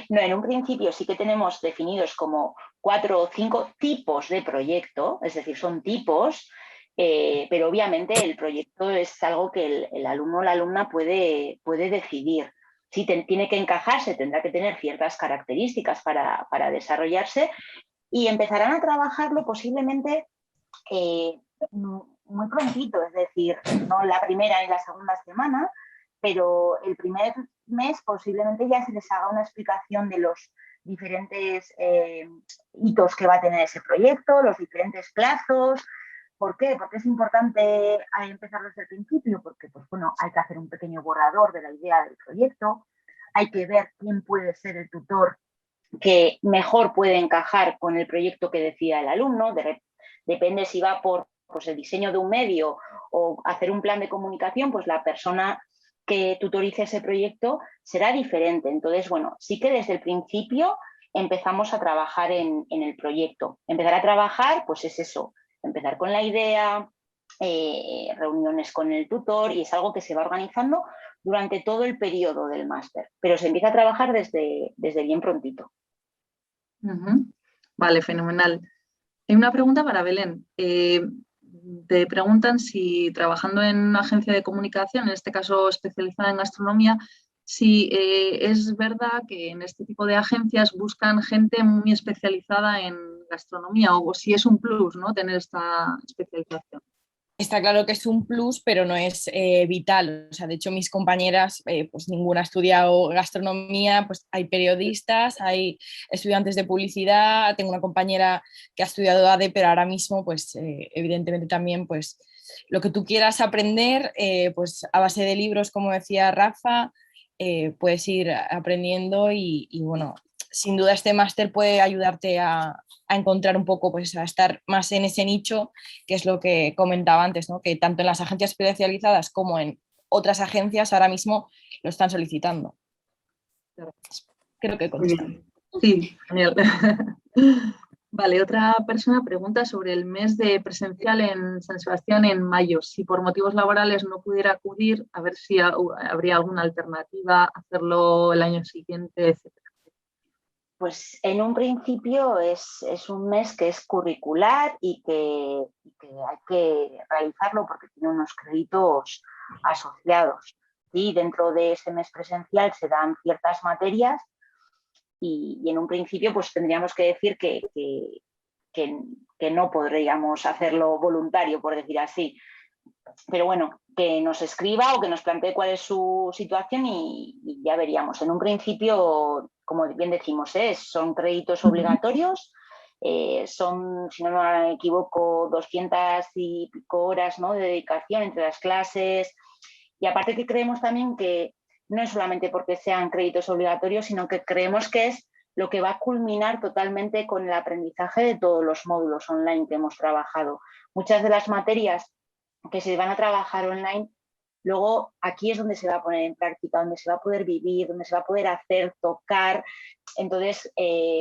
No, en un principio sí que tenemos definidos como 4 o 5 tipos de proyecto, es decir, son tipos, pero obviamente el proyecto es algo que el alumno o la alumna puede decidir. Si tiene que encajarse, tendrá que tener ciertas características para desarrollarse y empezarán a trabajarlo posiblemente muy prontito, es decir, no la primera ni la segunda semana, pero el primer mes posiblemente ya se les haga una explicación de los diferentes hitos que va a tener ese proyecto, los diferentes plazos. ¿Por qué? Porque es importante empezar desde el principio, porque pues, bueno, hay que hacer un pequeño borrador de la idea del proyecto, hay que ver quién puede ser el tutor que mejor puede encajar con el proyecto que decida el alumno. Depende si va por pues, el diseño de un medio o hacer un plan de comunicación, pues la persona que tutorice ese proyecto será diferente. Entonces, bueno, sí que desde el principio empezamos a trabajar en el proyecto. Empezar a trabajar, pues es eso, empezar con la idea, reuniones con el tutor, y es algo que se va organizando durante todo el periodo del máster, pero se empieza a trabajar desde bien prontito. Vale, fenomenal. Hay una pregunta para Belén. Te preguntan si trabajando en una agencia de comunicación, en este caso especializada en gastronomía, si es verdad que en este tipo de agencias buscan gente muy especializada en gastronomía o si es un plus, ¿no?, tener esta especialización. Está claro que es un plus, pero no es vital. O sea, de hecho, mis compañeras, pues ninguna ha estudiado gastronomía, pues hay periodistas, hay estudiantes de publicidad, tengo una compañera que ha estudiado ADE, pero ahora mismo, pues evidentemente también, pues lo que tú quieras aprender, pues a base de libros, como decía Rafa, puedes ir aprendiendo y bueno, sin duda este máster puede ayudarte a encontrar un poco, pues a estar más en ese nicho, que es lo que comentaba antes, ¿no?, que tanto en las agencias especializadas como en otras agencias ahora mismo lo están solicitando. Creo que contesta. Sí, genial. Vale, otra persona pregunta sobre el mes de presencial en San Sebastián en mayo. Si por motivos laborales no pudiera acudir, a ver si habría alguna alternativa, hacerlo el año siguiente, etc. Pues en un principio es un mes que es curricular y que hay que realizarlo porque tiene unos créditos asociados. Y dentro de ese mes presencial se dan ciertas materias y en un principio pues tendríamos que decir que no podríamos hacerlo voluntario, por decir así. Pero bueno, que nos escriba o que nos plantee cuál es su situación y ya veríamos. En un principio, como bien decimos, son créditos obligatorios, son, si no me equivoco, 200 y pico horas, ¿no?, de dedicación entre las clases. Y aparte que creemos también que no es solamente porque sean créditos obligatorios, sino que creemos que es lo que va a culminar totalmente con el aprendizaje de todos los módulos online que hemos trabajado. Muchas de las materias que se van a trabajar online, luego aquí es donde se va a poner en práctica, donde se va a poder vivir, donde se va a poder hacer, tocar. Entonces,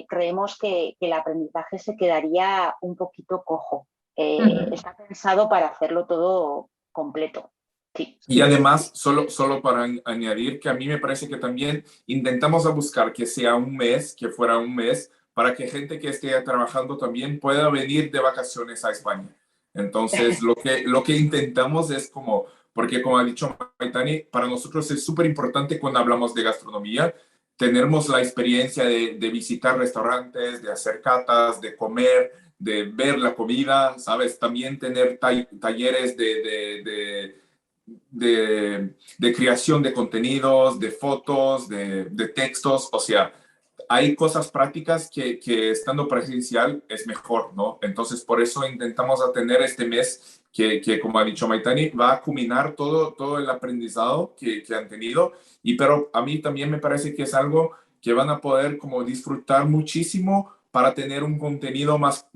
creemos que el aprendizaje se quedaría un poquito cojo. Está pensado para hacerlo todo completo. Sí. Y además, solo para añadir que a mí me parece que también intentamos a buscar que sea un mes, que fuera un mes, para que gente que esté trabajando también pueda venir de vacaciones a España. Entonces, lo que intentamos es como, porque como ha dicho Maitani, para nosotros es súper importante cuando hablamos de gastronomía, tenemos la experiencia de visitar restaurantes, de hacer catas, de comer, de ver la comida, ¿sabes? También tener talleres de creación de contenidos, de fotos, de textos, o sea, hay cosas prácticas que estando presencial es mejor, ¿no? Entonces, por eso intentamos tener este mes que como ha dicho Maitani, va a culminar todo el aprendizado que han tenido, pero a mí también me parece que es algo que van a poder como disfrutar muchísimo para tener un contenido más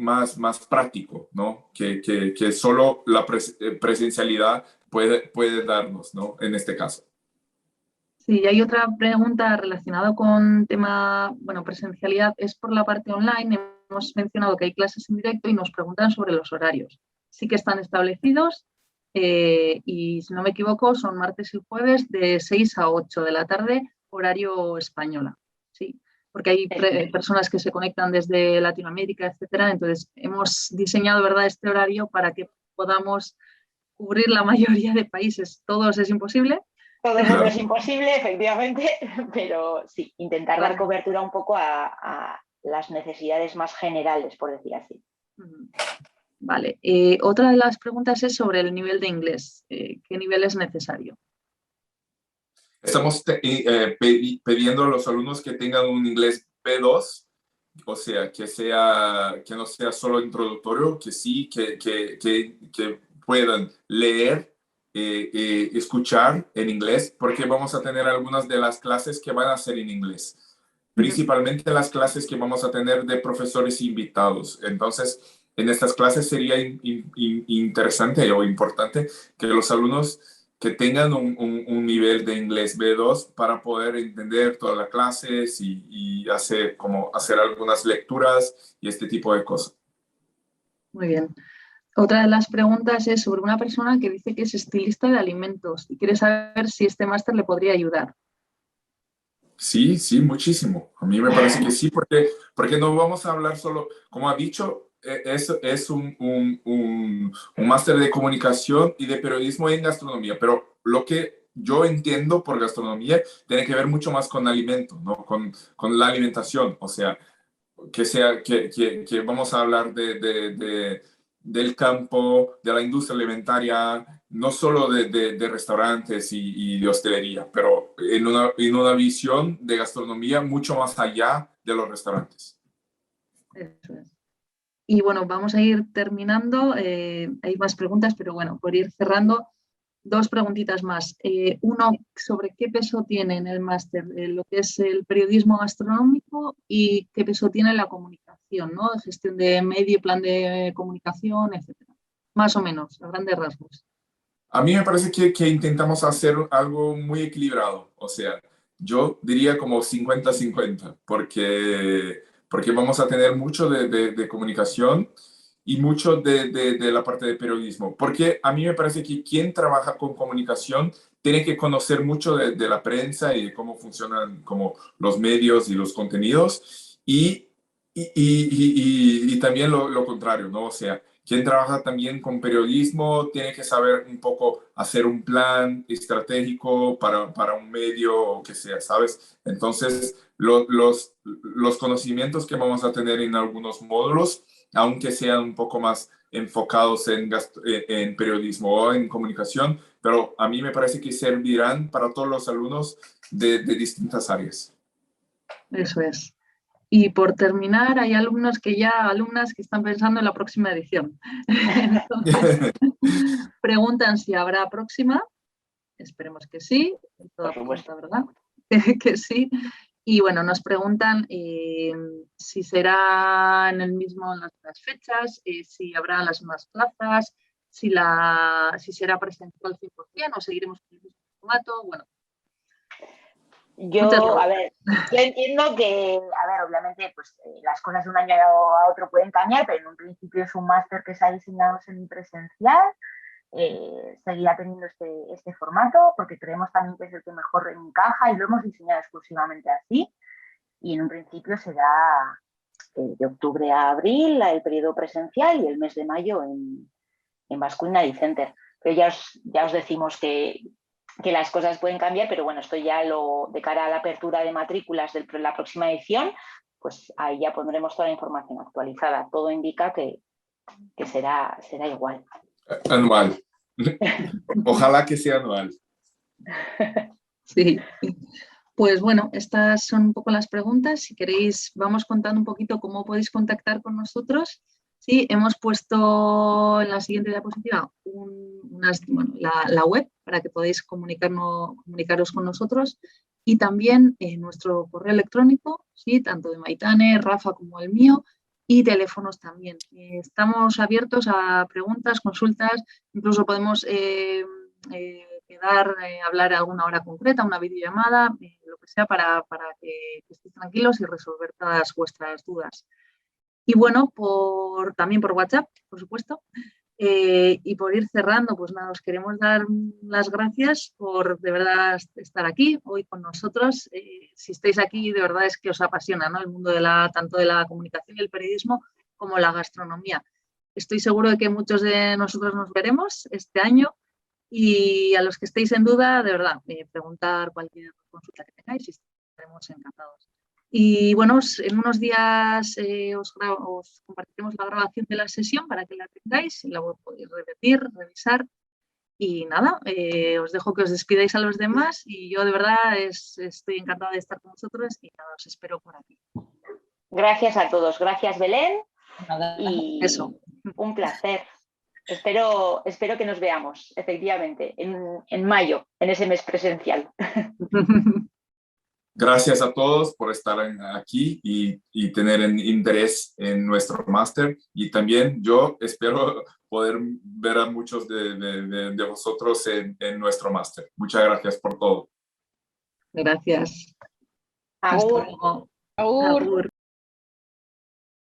práctico, ¿no? Que solo la presencialidad puede darnos, ¿no? En este caso. Sí, hay otra pregunta relacionada con tema, bueno, presencialidad, es por la parte online. Hemos mencionado que hay clases en directo y nos preguntan sobre los horarios. Sí que están establecidos y, si no me equivoco, son martes y jueves de 6 a 8 de la tarde, horario española. Sí, porque hay personas que se conectan desde Latinoamérica, etcétera. Entonces, hemos diseñado, ¿verdad?, este horario para que podamos cubrir la mayoría de países. Todos es imposible. Todo el mundo es imposible, efectivamente, pero sí, intentar dar cobertura un poco a las necesidades más generales, por decir así. Vale. Otra de las preguntas es sobre el nivel de inglés. ¿Qué nivel es necesario? Estamos pidiendo a los alumnos que tengan un inglés B2, o sea, que no sea solo introductorio, que sí, que puedan leer, escuchar en inglés, porque vamos a tener algunas de las clases que van a ser en inglés, principalmente las clases que vamos a tener de profesores invitados. Entonces, en estas clases sería interesante o importante que los alumnos que tengan un nivel de inglés B2 para poder entender todas las clases y hacer algunas lecturas y este tipo de cosas. Muy bien. Otra de las preguntas es sobre una persona que dice que es estilista de alimentos y quiere saber si este máster le podría ayudar. Sí, sí, muchísimo. A mí me parece que sí, porque no vamos a hablar solo, como ha dicho, es un máster de comunicación y de periodismo en gastronomía, pero lo que yo entiendo por gastronomía tiene que ver mucho más con alimento, ¿no? Con la alimentación, o sea, que vamos a hablar del campo, de la industria alimentaria, no solo de restaurantes y de hostelería, pero en una visión de gastronomía mucho más allá de los restaurantes. Eso es. Y bueno, vamos a ir terminando. Hay más preguntas, pero bueno, por ir cerrando, dos preguntitas más. Uno, sobre qué peso tiene en el máster lo que es el periodismo gastronómico y qué peso tiene la comunicación, ¿no? Gestión de medio, plan de comunicación, etcétera. Más o menos, a grandes rasgos. A mí me parece que intentamos hacer algo muy equilibrado. O sea, yo diría como 50-50, porque vamos a tener mucho de comunicación y mucho de la parte de periodismo. Porque a mí me parece que quien trabaja con comunicación tiene que conocer mucho de la prensa y de cómo funcionan como los medios y los contenidos. Y también lo contrario, ¿no? O sea, quien trabaja también con periodismo tiene que saber un poco hacer un plan estratégico para un medio o que sea, ¿sabes? Entonces, los conocimientos que vamos a tener en algunos módulos, aunque sean un poco más enfocados en periodismo o en comunicación, pero a mí me parece que servirán para todos los alumnos de distintas áreas. Eso es. Y por terminar, hay alumnas que están pensando en la próxima edición. Entonces, preguntan si habrá próxima. Esperemos que sí. Toda pregunta, ¿verdad? Que sí. Y bueno, nos preguntan si será en las fechas, si habrá las mismas plazas, si será presencial 100% o seguiremos con el mismo formato. Bueno. Yo entiendo que, obviamente, pues las cosas de un año a otro pueden cambiar, pero en un principio es un máster que se ha diseñado semipresencial. Seguirá teniendo este formato porque creemos también que es el que mejor encaja y lo hemos diseñado exclusivamente así. Y en un principio será de octubre a abril el periodo presencial y el mes de mayo en Basque Study Center. Pero ya os decimos que las cosas pueden cambiar, pero bueno, esto ya de cara a la apertura de matrículas de la próxima edición, pues ahí ya pondremos toda la información actualizada. Todo indica que será igual. Anual. Ojalá que sea anual. Sí. Pues bueno, estas son un poco las preguntas. Si queréis, vamos contando un poquito cómo podéis contactar con nosotros. Sí, hemos puesto en la siguiente diapositiva la web para que podáis comunicaros con nosotros y también nuestro correo electrónico, ¿sí? Tanto de Maitane, Rafa como el mío, y teléfonos también. Estamos abiertos a preguntas, consultas, incluso podemos quedar, hablar a alguna hora concreta, una videollamada, lo que sea para que estéis tranquilos y resolver todas vuestras dudas. Y bueno, también por WhatsApp, por supuesto. Y por ir cerrando, pues nada, os queremos dar las gracias por de verdad estar aquí hoy con nosotros. Si estáis aquí, de verdad es que os apasiona, ¿no? El mundo tanto de la comunicación y el periodismo como la gastronomía. Estoy seguro de que muchos de nosotros nos veremos este año y a los que estéis en duda, de verdad, preguntar cualquier consulta que tengáis y estaremos encantados. Y bueno, en unos días os compartiremos la grabación de la sesión para que la tengáis y la podéis repetir, revisar. Y nada, os dejo que os despidáis a los demás y yo de verdad estoy encantada de estar con vosotros y nada, os espero por aquí. Gracias a todos, gracias Belén. Nada, y eso. Un placer. Espero que nos veamos, efectivamente, en mayo, en ese mes presencial. Gracias a todos por estar aquí y tener interés en nuestro máster. Y también yo espero poder ver a muchos de vosotros en nuestro máster. Muchas gracias por todo. Gracias. Agur. Hasta luego. Agur. Agur.